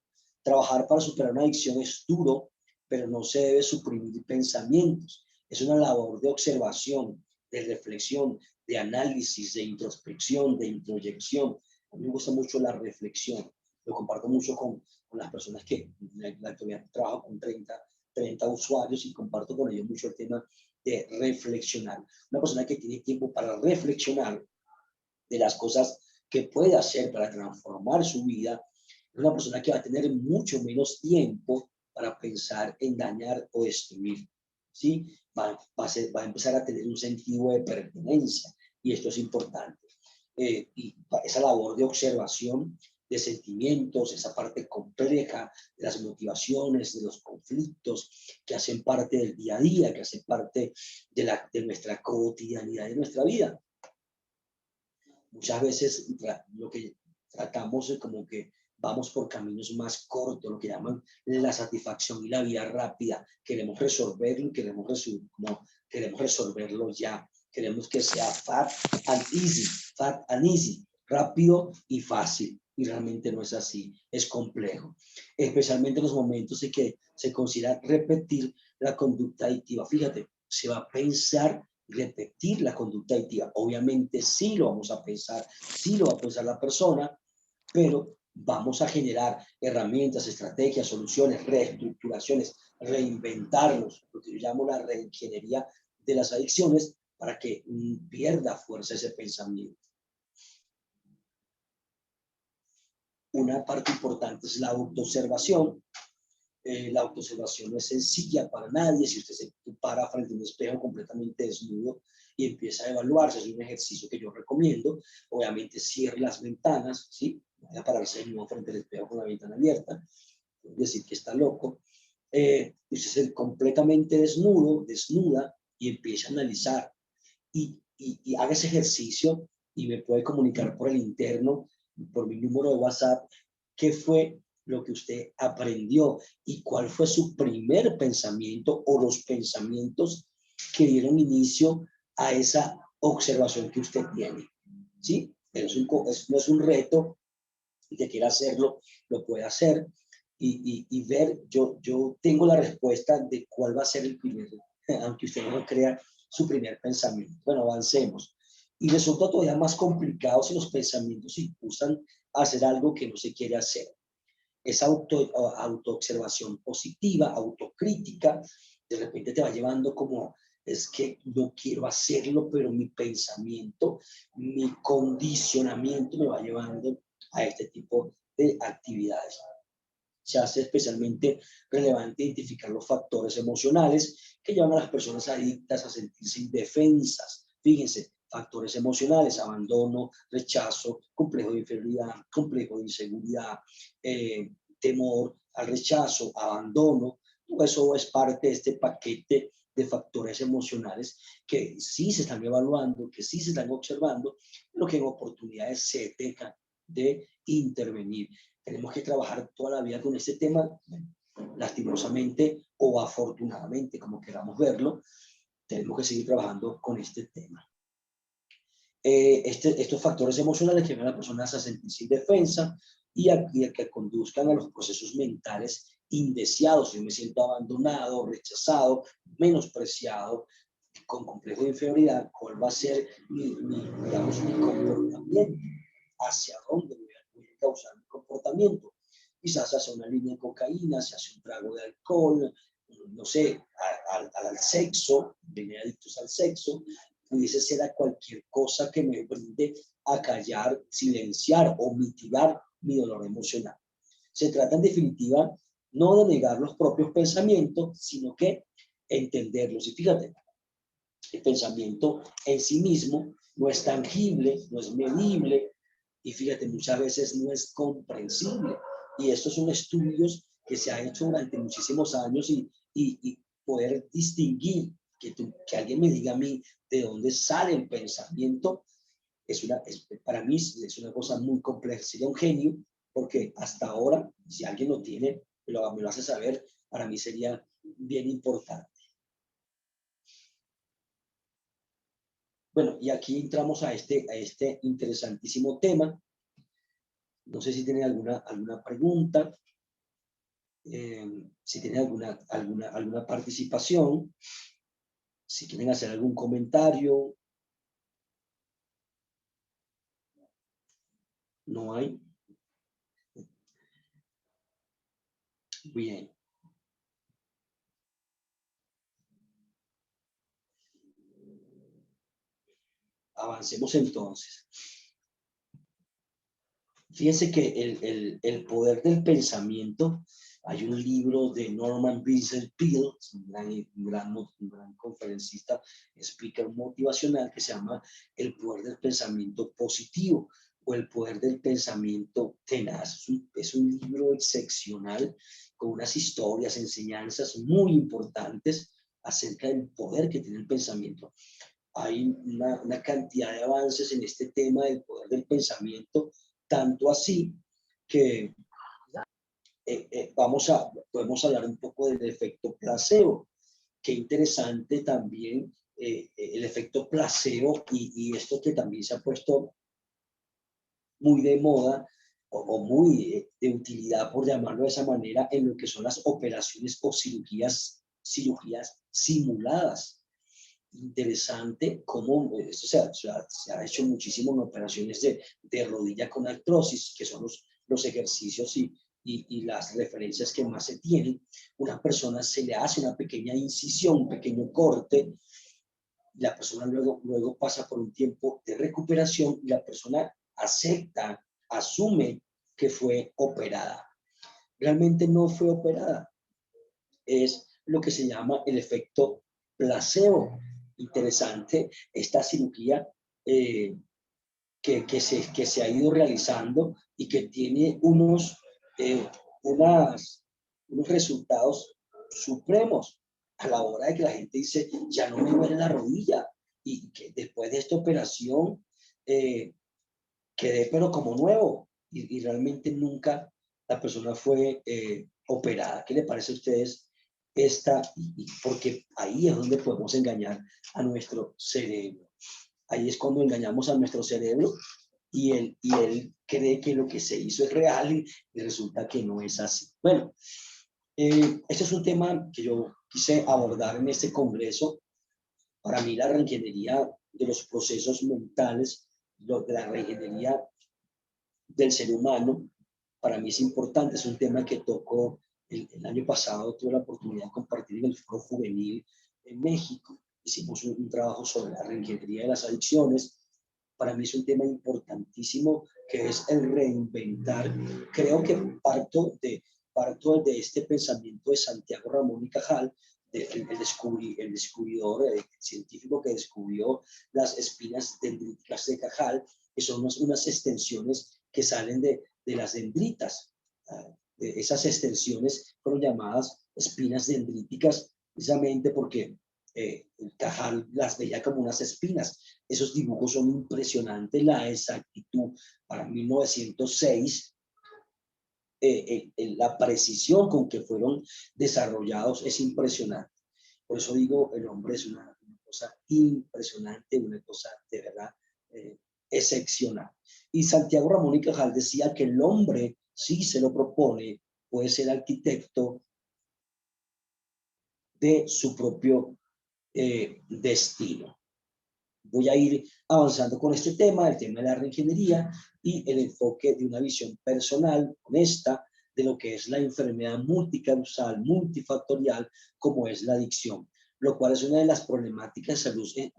[SPEAKER 3] trabajar para superar una adicción es duro, pero no se debe suprimir pensamientos. Es una labor de observación, de reflexión, de análisis, de introspección, de introyección. A mí me gusta mucho la reflexión. Lo comparto mucho con las personas que en la actualidad trabajo con 30 usuarios, y comparto con ellos mucho el tema de reflexionar. Una persona que tiene tiempo para reflexionar de las cosas que puede hacer para transformar su vida, es una persona que va a tener mucho menos tiempo para pensar en dañar o destruir. ¿Sí? Va a empezar a tener un sentido de pertenencia, y esto es importante. Y esa labor de observación de sentimientos, esa parte compleja de las motivaciones, de los conflictos que hacen parte del día a día, que hacen parte de nuestra cotidianidad, de nuestra vida. Muchas veces lo que tratamos es como que vamos por caminos más cortos, lo que llaman la satisfacción y la vida rápida. Queremos resolverlo y queremos resolverlo ya. Queremos que sea fat and easy, rápido y fácil. Y realmente no es así, es complejo. Especialmente en los momentos en que se considera repetir la conducta adictiva. Fíjate, se va a pensar repetir la conducta adictiva. Obviamente sí lo vamos a pensar, sí lo va a pensar la persona, pero vamos a generar herramientas, estrategias, soluciones, reestructuraciones, reinventarnos, lo que yo llamo la reingeniería de las adicciones, para que pierda fuerza ese pensamiento. Una parte importante es la autoobservación. La autoobservación no es sencilla para nadie. Si usted se para frente a un espejo completamente desnudo y empieza a evaluarse, es un ejercicio que yo recomiendo. Obviamente cierre las ventanas, ¿sí? Vaya a pararse desnudo frente al espejo con la ventana abierta, es decir, que está loco. Usted se completamente desnuda, y empieza a analizar y haga ese ejercicio y me puede comunicar por el interno, por mi número de WhatsApp, qué fue lo que usted aprendió y cuál fue su primer pensamiento o los pensamientos que dieron inicio a esa observación que usted tiene. ¿Sí? No es un reto, el que quiera hacerlo, lo puede hacer y ver, yo tengo la respuesta de cuál va a ser el primer, aunque usted no lo crea, su primer pensamiento. Bueno, avancemos. Y resulta todavía más complicado si los pensamientos impulsan a hacer algo que no se quiere hacer. Esa autoobservación positiva, autocrítica, de repente te va llevando como, es que no quiero hacerlo, pero mi pensamiento, mi condicionamiento me va llevando a este tipo de actividades. Se hace especialmente relevante identificar los factores emocionales que llevan a las personas adictas a sentirse indefensas. Fíjense, factores emocionales, abandono, rechazo, complejo de inferioridad, complejo de inseguridad, temor al rechazo, abandono. Todo eso es parte de este paquete de factores emocionales que sí se están evaluando, que sí se están observando, pero que en oportunidades se dejan de intervenir. Tenemos que trabajar toda la vida con este tema, lastimosamente o afortunadamente, como queramos verlo, tenemos que seguir trabajando con este tema. Estos factores emocionales que llevan a las personas a sentirse indefensa y a que conduzcan a los procesos mentales indeseados. Yo me siento abandonado, rechazado, menospreciado, con complejo de inferioridad. ¿Cuál va a ser mi comportamiento? ¿Hacia dónde voy a causar mi comportamiento? Quizás hacia una línea de cocaína, se hace un trago de alcohol, no sé, al sexo, vienen adictos al sexo, pudiese ser a cualquier cosa que me brinde a callar, silenciar o mitigar mi dolor emocional. Se trata en definitiva no de negar los propios pensamientos, sino que entenderlos. Y fíjate, el pensamiento en sí mismo no es tangible, no es medible, y fíjate, muchas veces no es comprensible. Y estos son estudios que se han hecho durante muchísimos años y poder distinguir, que alguien me diga a mí de dónde sale el pensamiento, para mí es una cosa muy compleja. Sería un genio, porque hasta ahora, si alguien lo tiene, me lo hace saber, para mí sería bien importante. Bueno, y aquí entramos a este interesantísimo tema. No sé si tienen alguna pregunta, si tienen alguna participación, si quieren hacer algún comentario. ¿No hay? Bien. Avancemos entonces. Fíjense que el poder del pensamiento, hay un libro de Norman Vincent Peale, un gran conferencista, speaker motivacional, que se llama El poder del pensamiento positivo o el poder del pensamiento tenaz. Es un libro excepcional con unas historias, enseñanzas muy importantes acerca del poder que tiene el pensamiento. Hay una cantidad de avances en este tema del poder del pensamiento, tanto así que podemos hablar un poco del efecto placebo. Qué interesante también el efecto placebo y esto que también se ha puesto muy de moda o muy de utilidad, por llamarlo de esa manera, en lo que son las operaciones o cirugías simuladas. Interesante cómo se ha hecho muchísimo en operaciones de rodilla con artrosis, que son los ejercicios y las referencias que más se tienen. Una persona se le hace una pequeña incisión, un pequeño corte, la persona luego pasa por un tiempo de recuperación y la persona acepta, asume que fue operada. Realmente no fue operada. Es lo que se llama el efecto placebo. Interesante esta cirugía que se ha ido realizando y que tiene unos resultados supremos a la hora de que la gente dice, ya no me duele la rodilla, y que después de esta operación quedé pero como nuevo y realmente nunca la persona fue operada. ¿Qué le parece a ustedes esta? Porque ahí es donde podemos engañar a nuestro cerebro. Ahí es cuando engañamos a nuestro cerebro y él cree que lo que se hizo es real y resulta que no es así. Bueno, este es un tema que yo quise abordar en este congreso. Para mí la reingeniería de los procesos mentales, de la reingeniería del ser humano, para mí es importante. Es un tema que tocó el año pasado, tuve la oportunidad de compartir en el Foro Juvenil en México. Hicimos un trabajo sobre la reingeniería de las adicciones. Para mí es un tema importantísimo que es el reinventar. Creo que parto de este pensamiento de Santiago Ramón y Cajal, el descubridor, el científico que descubrió las espinas dendríticas de Cajal, que son unas extensiones que salen de las dendritas. De esas extensiones fueron llamadas espinas dendríticas precisamente porque Cajal las veía como unas espinas. Esos dibujos son impresionantes, la exactitud. Para 1906, la precisión con que fueron desarrollados es impresionante. Por eso digo, el hombre es una cosa impresionante, una cosa de verdad excepcional. Y Santiago Ramón y Cajal decía que el hombre, si se lo propone, puede ser arquitecto de su propio destino. Voy a ir avanzando con este tema, el tema de la reingeniería y el enfoque de una visión personal, honesta, de lo que es la enfermedad multicausal, multifactorial, como es la adicción, lo cual es una de las problemáticas de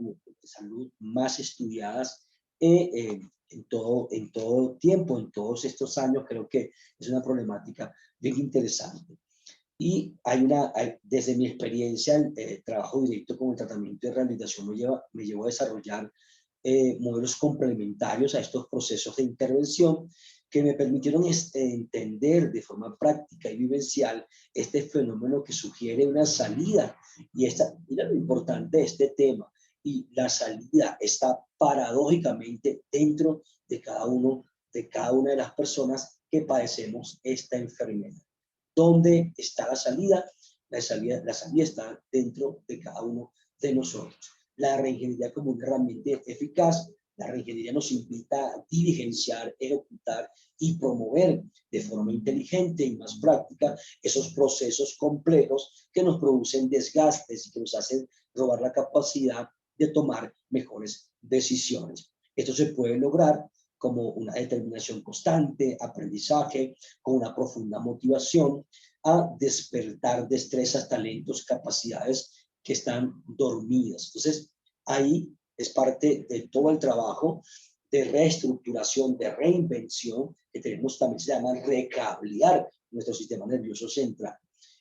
[SPEAKER 3] salud más estudiadas en todo tiempo, en todos estos años. Creo que es una problemática bien interesante. Y desde mi experiencia, el trabajo directo con el tratamiento de rehabilitación me llevó a desarrollar modelos complementarios a estos procesos de intervención que me permitieron entender de forma práctica y vivencial este fenómeno que sugiere una salida. Y mira lo importante de este tema. Y la salida está paradójicamente dentro de cada una de las personas que padecemos esta enfermedad. ¿Dónde está la salida? La salida está dentro de cada uno de nosotros. La reingeniería como una herramienta eficaz. La reingeniería nos invita a diligenciar, ejecutar y promover de forma inteligente y más práctica esos procesos complejos que nos producen desgastes y que nos hacen robar la capacidad de tomar mejores decisiones. Esto se puede lograr como una determinación constante, aprendizaje, con una profunda motivación a despertar destrezas, talentos, capacidades que están dormidas. Entonces, ahí es parte de todo el trabajo de reestructuración, de reinvención, que tenemos también, se llama recablear nuestro sistema nervioso central.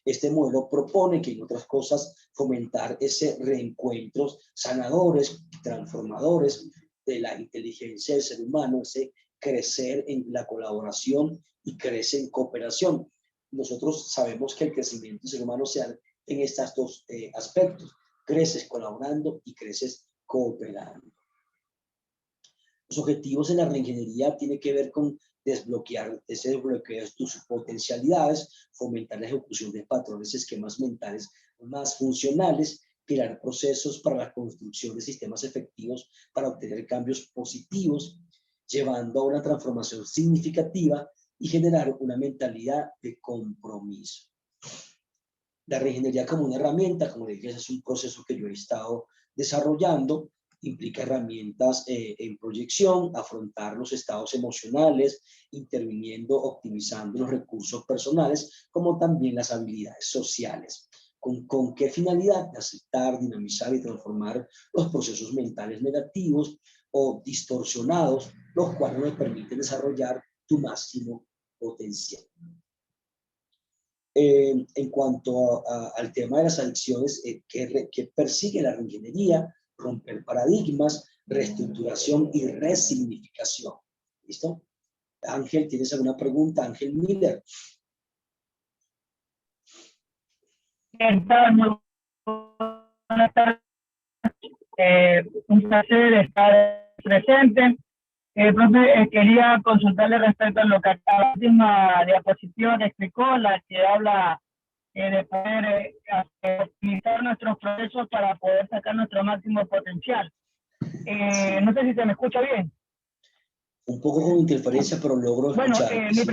[SPEAKER 3] Este modelo propone que, en otras cosas, fomentar ese reencuentros sanadores, transformadores, de la inteligencia del ser humano, ese crecer en la colaboración y crecer en cooperación. Nosotros sabemos que el crecimiento del ser humano se da en estos dos aspectos. Creces colaborando y creces cooperando. Los objetivos en la reingeniería tienen que ver con desbloquear tus potencialidades, fomentar la ejecución de patrones, esquemas mentales más funcionales, crear procesos para la construcción de sistemas efectivos para obtener cambios positivos, llevando a una transformación significativa y generar una mentalidad de compromiso. La reingeniería como una herramienta, como les dije, es un proceso que yo he estado desarrollando, implica herramientas en proyección, afrontar los estados emocionales, interviniendo, optimizando los recursos personales, como también las habilidades sociales. ¿Con qué finalidad? De aceptar, dinamizar y transformar los procesos mentales negativos o distorsionados, los cuales nos permiten desarrollar tu máximo potencial. En cuanto al tema de las adicciones, que persigue la reingeniería, romper paradigmas, reestructuración y resignificación. ¿Listo? Ángel, ¿tienes alguna pregunta? Ángel Miller.
[SPEAKER 7] Muy buenas tardes. Un placer estar presente. Profe, quería consultarle respecto a lo que acá la última diapositiva que explicó, la que habla de poder optimizar nuestros procesos para poder sacar nuestro máximo potencial. No sé si se me escucha bien.
[SPEAKER 3] Un poco con interferencia, pero logro escuchar.
[SPEAKER 7] Bueno, mi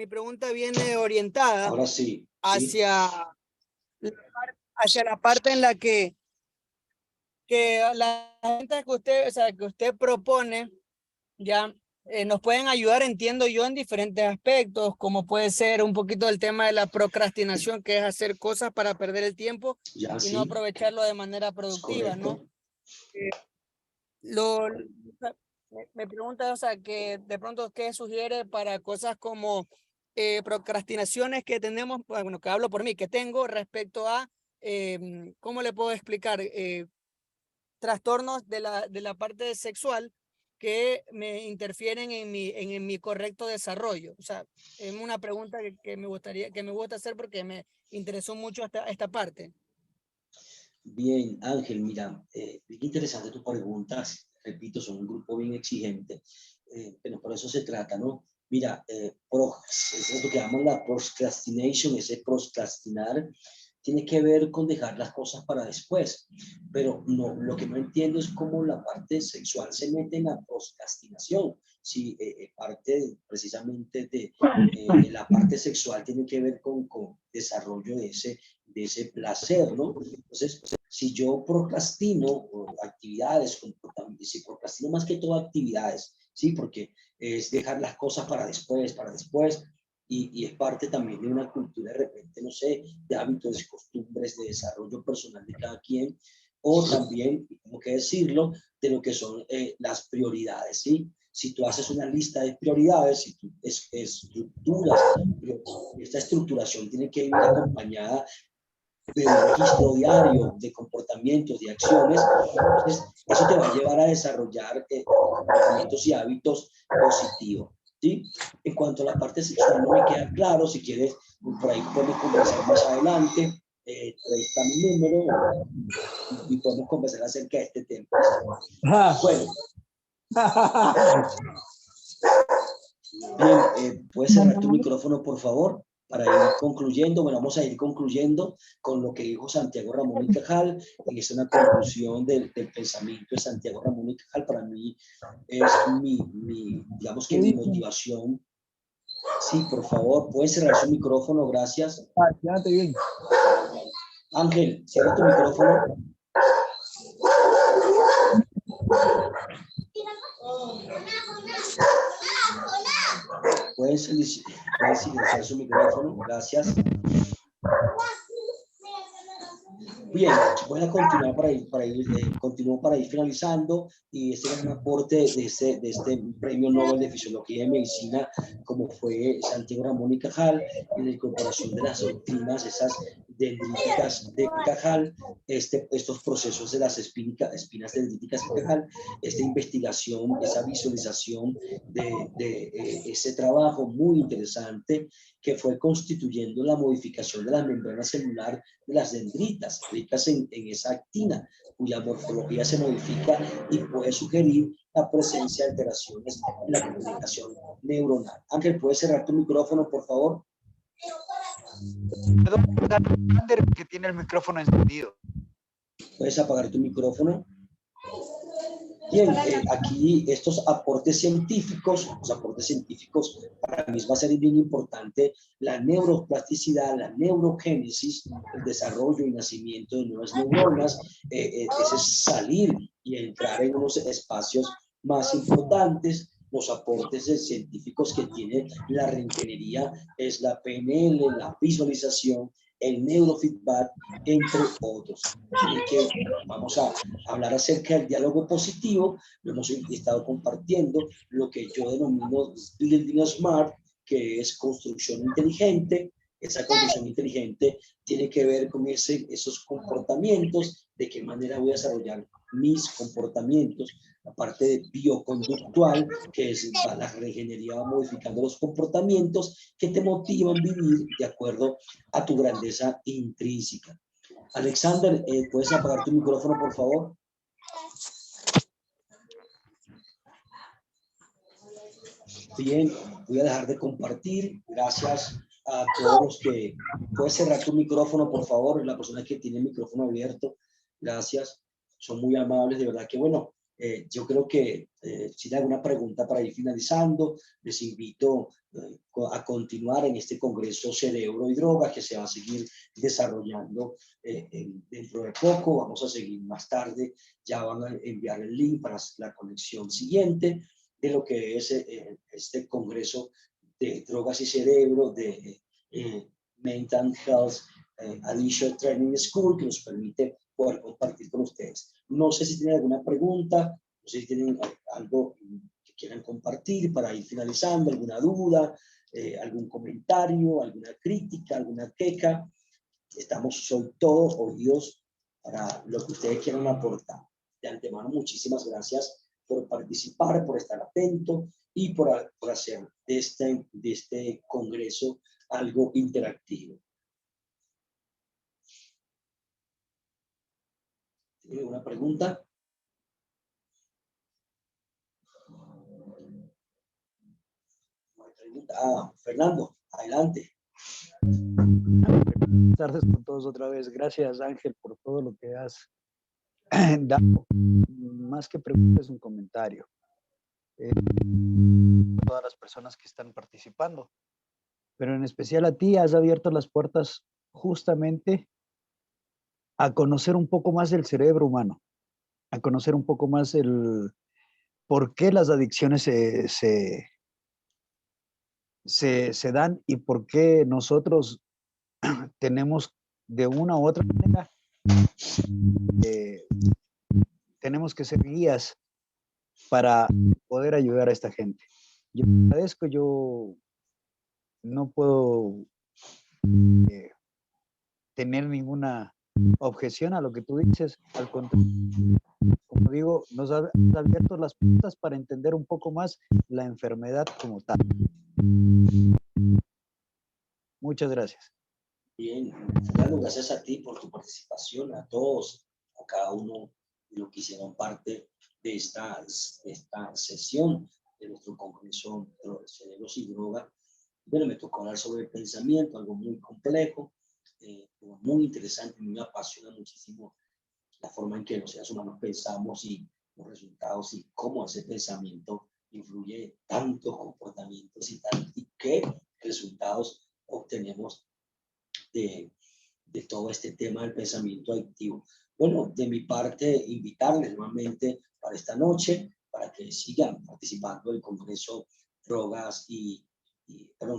[SPEAKER 7] pregunta viene orientada
[SPEAKER 3] ahora sí,
[SPEAKER 7] hacia la parte en la que la gente que usted propone ya nos pueden ayudar, entiendo yo, en diferentes aspectos, como puede ser un poquito el tema de la procrastinación, que es hacer cosas para perder el tiempo
[SPEAKER 3] ya,
[SPEAKER 7] y no aprovecharlo de manera productiva, ¿no? Me pregunta, o sea, que de pronto, ¿qué sugiere para cosas como procrastinaciones que tenemos, bueno, que hablo por mí, que tengo respecto a, ¿cómo le puedo explicar? Trastornos de la parte sexual que me interfieren en mi correcto desarrollo. O sea, es una pregunta que me gusta hacer porque me interesó mucho esta parte.
[SPEAKER 3] Bien, Ángel, mira, bien interesante tus preguntas. Repito, son un grupo bien exigente, pero por eso se trata, ¿no? Mira, eso es lo que llamamos la procrastination, ese procrastinar, tiene que ver con dejar las cosas para después, pero no, lo que no entiendo es cómo la parte sexual se mete en la procrastinación. Si parte precisamente de la parte sexual tiene que ver con desarrollo de ese placer, ¿no? Entonces, si yo procrastino actividades, si procrastino más que todo actividades, ¿sí? Porque es dejar las cosas para después, y es parte también de una cultura, de repente, no sé, de hábitos, de costumbres, de desarrollo personal de cada quien, o también, tengo que decirlo, de lo que son las prioridades, ¿sí? Si tú haces una lista de prioridades, si tú estructuras, esta estructuración tiene que ir acompañada de un registro diario de comportamientos, de acciones, entonces eso te va a llevar a desarrollar comportamientos y hábitos positivos, ¿sí? En cuanto a la parte sexual no me queda claro, si quieres, por ahí podemos conversar más adelante, ahí está mi número y podemos conversar acerca de este tema. Bueno. Bien, ¿puedes cerrar tu micrófono, por favor? Para ir concluyendo, bueno, vamos a ir concluyendo con lo que dijo Santiago Ramón y Cajal, y es una conclusión del pensamiento de Santiago Ramón y Cajal. Para mí es digamos que mi motivación. Sí, por favor, ¿puedes cerrar su micrófono? Gracias.
[SPEAKER 2] Quédate bien.
[SPEAKER 3] Ángel, cierra tu micrófono. ¿Puedes silenciar su micrófono? Gracias. Bien, voy a continuar continúo para ir finalizando, y este es un aporte de este premio Nobel de Fisiología y Medicina, como fue Santiago Ramón y Cajal, en la incorporación de las doctrinas, esas dendríticas de Cajal, estos procesos de las espinas dendríticas de Cajal, esta investigación, esa visualización de ese trabajo muy interesante que fue constituyendo la modificación de la membrana celular de las dendritas, ricas en esa actina, cuya morfología se modifica y puede sugerir la presencia de alteraciones en la comunicación neuronal. Ángel, ¿puedes cerrar tu micrófono, por favor?
[SPEAKER 2] Que tiene el micrófono encendido.
[SPEAKER 3] ¿Puedes apagar tu micrófono? Bien, aquí estos aportes científicos, los aportes científicos, para mí va a ser bien importante la neuroplasticidad, la neurogénesis, el desarrollo y nacimiento de nuevas neuronas, ese salir y entrar en unos espacios más importantes. Los aportes científicos que tiene la reingeniería es la PNL, la visualización, el neurofeedback, entre otros. Así que vamos a hablar acerca del diálogo positivo. Lo hemos estado compartiendo, lo que yo denomino Building Smart, que es construcción inteligente, esa conducción inteligente tiene que ver con esos comportamientos, de qué manera voy a desarrollar mis comportamientos, la parte de bioconductual, que es la reingeniería, va modificando los comportamientos que te motivan a vivir de acuerdo a tu grandeza intrínseca. Alexander, ¿puedes apagar tu micrófono, por favor? Bien, voy a dejar de compartir. Gracias a todos los que... ¿Puedes cerrar tu micrófono, por favor? La persona que tiene el micrófono abierto. Gracias. Son muy amables, de verdad que bueno. Yo creo que si hay alguna pregunta para ir finalizando, les invito a continuar en este Congreso Cerebro y Drogas que se va a seguir desarrollando dentro de poco. Vamos a seguir más tarde. Ya van a enviar el link para la conexión siguiente de lo que es este Congreso de Drogas y Cerebro de Mental Health Addiction Training School, que nos permite poder compartir con ustedes. No sé si tienen alguna pregunta, no sé si tienen algo que quieran compartir para ir finalizando, alguna duda, algún comentario, alguna crítica, alguna queja. Soy todos oídos para lo que ustedes quieran aportar. De antemano, muchísimas gracias por participar, por estar atento y por hacer de este congreso algo interactivo. ¿Tiene alguna pregunta? Fernando, adelante.
[SPEAKER 2] Buenas tardes con todos otra vez. Gracias, Ángel, por todo lo que has dado. Más que preguntas, un comentario. Todas las personas que están participando, pero en especial a ti, has abierto las puertas justamente a conocer un poco más del cerebro humano, a conocer un poco más el por qué las adicciones se dan y por qué nosotros tenemos de una u otra manera, tenemos que ser guías para poder ayudar a esta gente. Yo agradezco, yo no puedo tener ninguna objeción a lo que tú dices, al contrario, como digo, nos ha abierto las puertas para entender un poco más la enfermedad como tal. Muchas gracias.
[SPEAKER 3] Bien, Fernando, gracias a ti por tu participación, a todos, a cada uno de los que hicieron parte de esta sesión de nuestro Congreso de Cerebros y Drogas. Bueno, me tocó hablar sobre el pensamiento, algo muy complejo, muy interesante. Me apasiona muchísimo la forma en que los seres humanos pensamos y los resultados y cómo ese pensamiento influye tantos comportamientos y qué resultados obtenemos de todo este tema del pensamiento adictivo. Bueno, de mi parte, invitarles nuevamente para esta noche, para que sigan participando del Congreso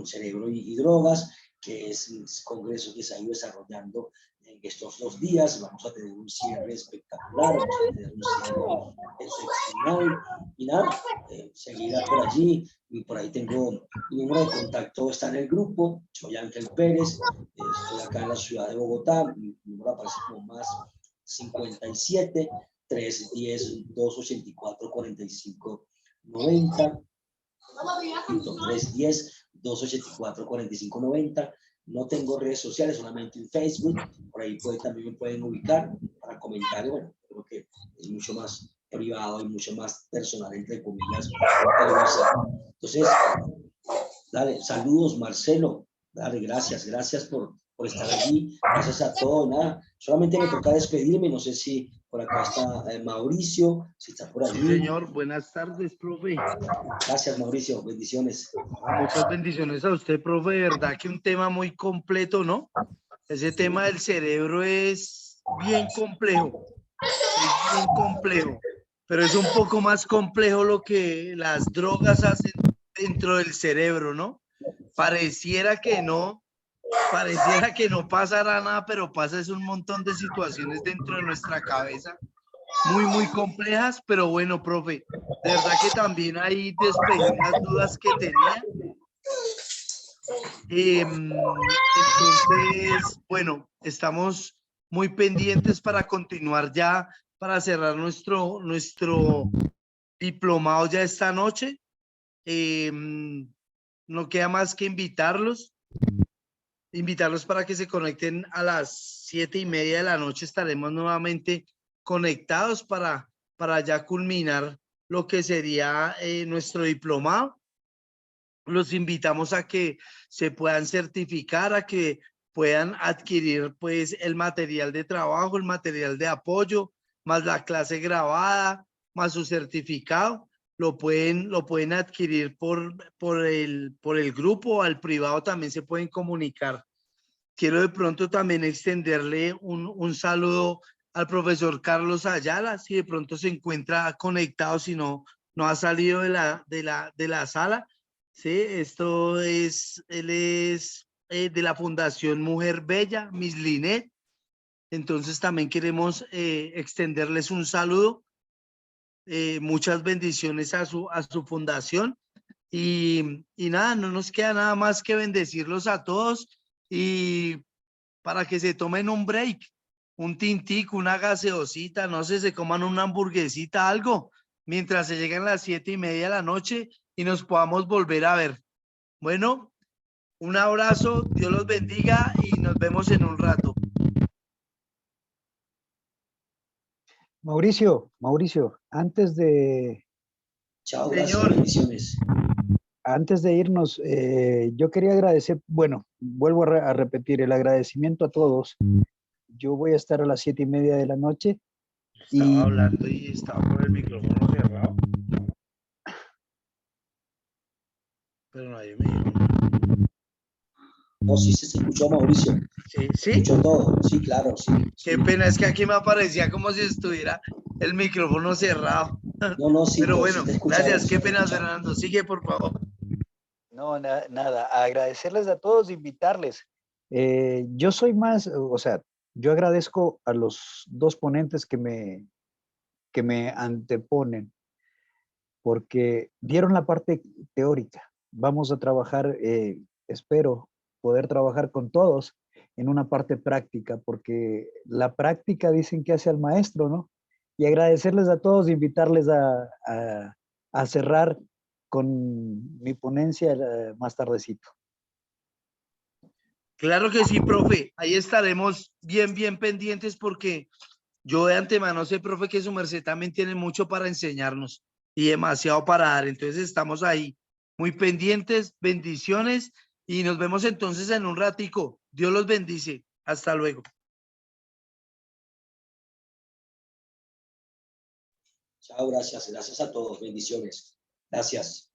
[SPEAKER 3] Cerebro y Drogas, que es un congreso que se ha ido desarrollando en estos 2 días. Vamos a tener un cierre espectacular, vamos a tener un cierre excepcional y nada, seguirá por allí. Y por ahí tengo mi número de contacto, está en el grupo. Soy Ángel Pérez, estoy acá en la ciudad de Bogotá. Mi número aparece como más 57 310 284 45 90. 310 284 45 90. No tengo redes sociales, solamente en Facebook. Por ahí también me pueden ubicar para comentarios. Bueno, creo que es mucho más privado y mucho más personal, entre comillas. Entonces, dale, saludos, Marcelo. Dale, gracias por estar allí. Gracias a todos. Nada, solamente me toca despedirme. No sé si por acá está Mauricio, si está por allí.
[SPEAKER 1] Sí, señor. Buenas tardes, profe.
[SPEAKER 3] Gracias, Mauricio. Bendiciones.
[SPEAKER 1] Muchas bendiciones a usted, profe. De verdad que un tema muy completo, ¿no? Ese tema del cerebro es bien complejo. Es bien complejo. Pero es un poco más complejo lo que las drogas hacen dentro del cerebro, ¿no? Pareciera que no pasará nada, pero pasa es un montón de situaciones dentro de nuestra cabeza, muy complejas, pero bueno, profe, de verdad que también ahí despejé unas dudas que tenía Entonces, bueno, estamos muy pendientes para continuar ya, para cerrar nuestro diplomado ya esta noche. No queda más que invitarlos para que se conecten a las 7:30 de la noche. Estaremos nuevamente conectados para ya culminar lo que sería nuestro diplomado. Los invitamos a que se puedan certificar, a que puedan adquirir pues el material de trabajo, el material de apoyo, más la clase grabada, más su certificado. Lo pueden adquirir por el grupo, al privado también se pueden comunicar. Quiero de pronto también extenderle un saludo al profesor Carlos Ayala, si de pronto se encuentra conectado, si no ha salido de la sala. Sí, él es de la Fundación Mujer Bella, Miss Linet. Entonces también queremos extenderles un saludo, muchas bendiciones a su fundación y nada, no nos queda nada más que bendecirlos a todos y para que se tomen un break, un tintico, una gaseosita, no sé, se coman una hamburguesita, algo, mientras se llegan las 7:30 de la noche y nos podamos volver a ver. Bueno, un abrazo, Dios los bendiga y nos vemos en un rato.
[SPEAKER 2] Mauricio, antes de...
[SPEAKER 3] Chao, gracias,
[SPEAKER 1] Señor.
[SPEAKER 3] bendiciones.
[SPEAKER 2] Antes de irnos, yo quería agradecer, bueno, vuelvo a repetir el agradecimiento a todos. Yo voy a estar a las 7:30 de la noche.
[SPEAKER 1] Estaba hablando y estaba con el micrófono cerrado. Pero nadie me dijo.
[SPEAKER 3] No, sí se escuchó, Mauricio.
[SPEAKER 1] Sí,
[SPEAKER 3] Se escuchó todo. Sí, claro, sí.
[SPEAKER 1] Qué pena, es que aquí me aparecía como si estuviera el micrófono cerrado.
[SPEAKER 3] No, sí,
[SPEAKER 1] Pero
[SPEAKER 3] sí
[SPEAKER 1] bueno,
[SPEAKER 3] te escuchamos,
[SPEAKER 1] gracias, qué
[SPEAKER 3] sí te
[SPEAKER 1] pena,
[SPEAKER 3] escuchamos.
[SPEAKER 1] Fernando. Sigue, por favor.
[SPEAKER 2] No, nada, agradecerles a todos, invitarles. Yo soy más, o sea, yo agradezco a los dos ponentes que me anteponen, porque dieron la parte teórica. Vamos a trabajar, espero poder trabajar con todos en una parte práctica, porque la práctica dicen que hace al maestro, ¿no? Y agradecerles a todos, invitarles a cerrar con mi ponencia más tardecito.
[SPEAKER 1] Claro que sí, profe. Ahí estaremos bien pendientes porque yo de antemano sé, profe, que su merced también tiene mucho para enseñarnos y demasiado para dar. Entonces estamos ahí muy pendientes, bendiciones y nos vemos entonces en un ratico. Dios los bendice. Hasta luego.
[SPEAKER 3] Chao, gracias. Gracias a todos. Bendiciones. Gracias.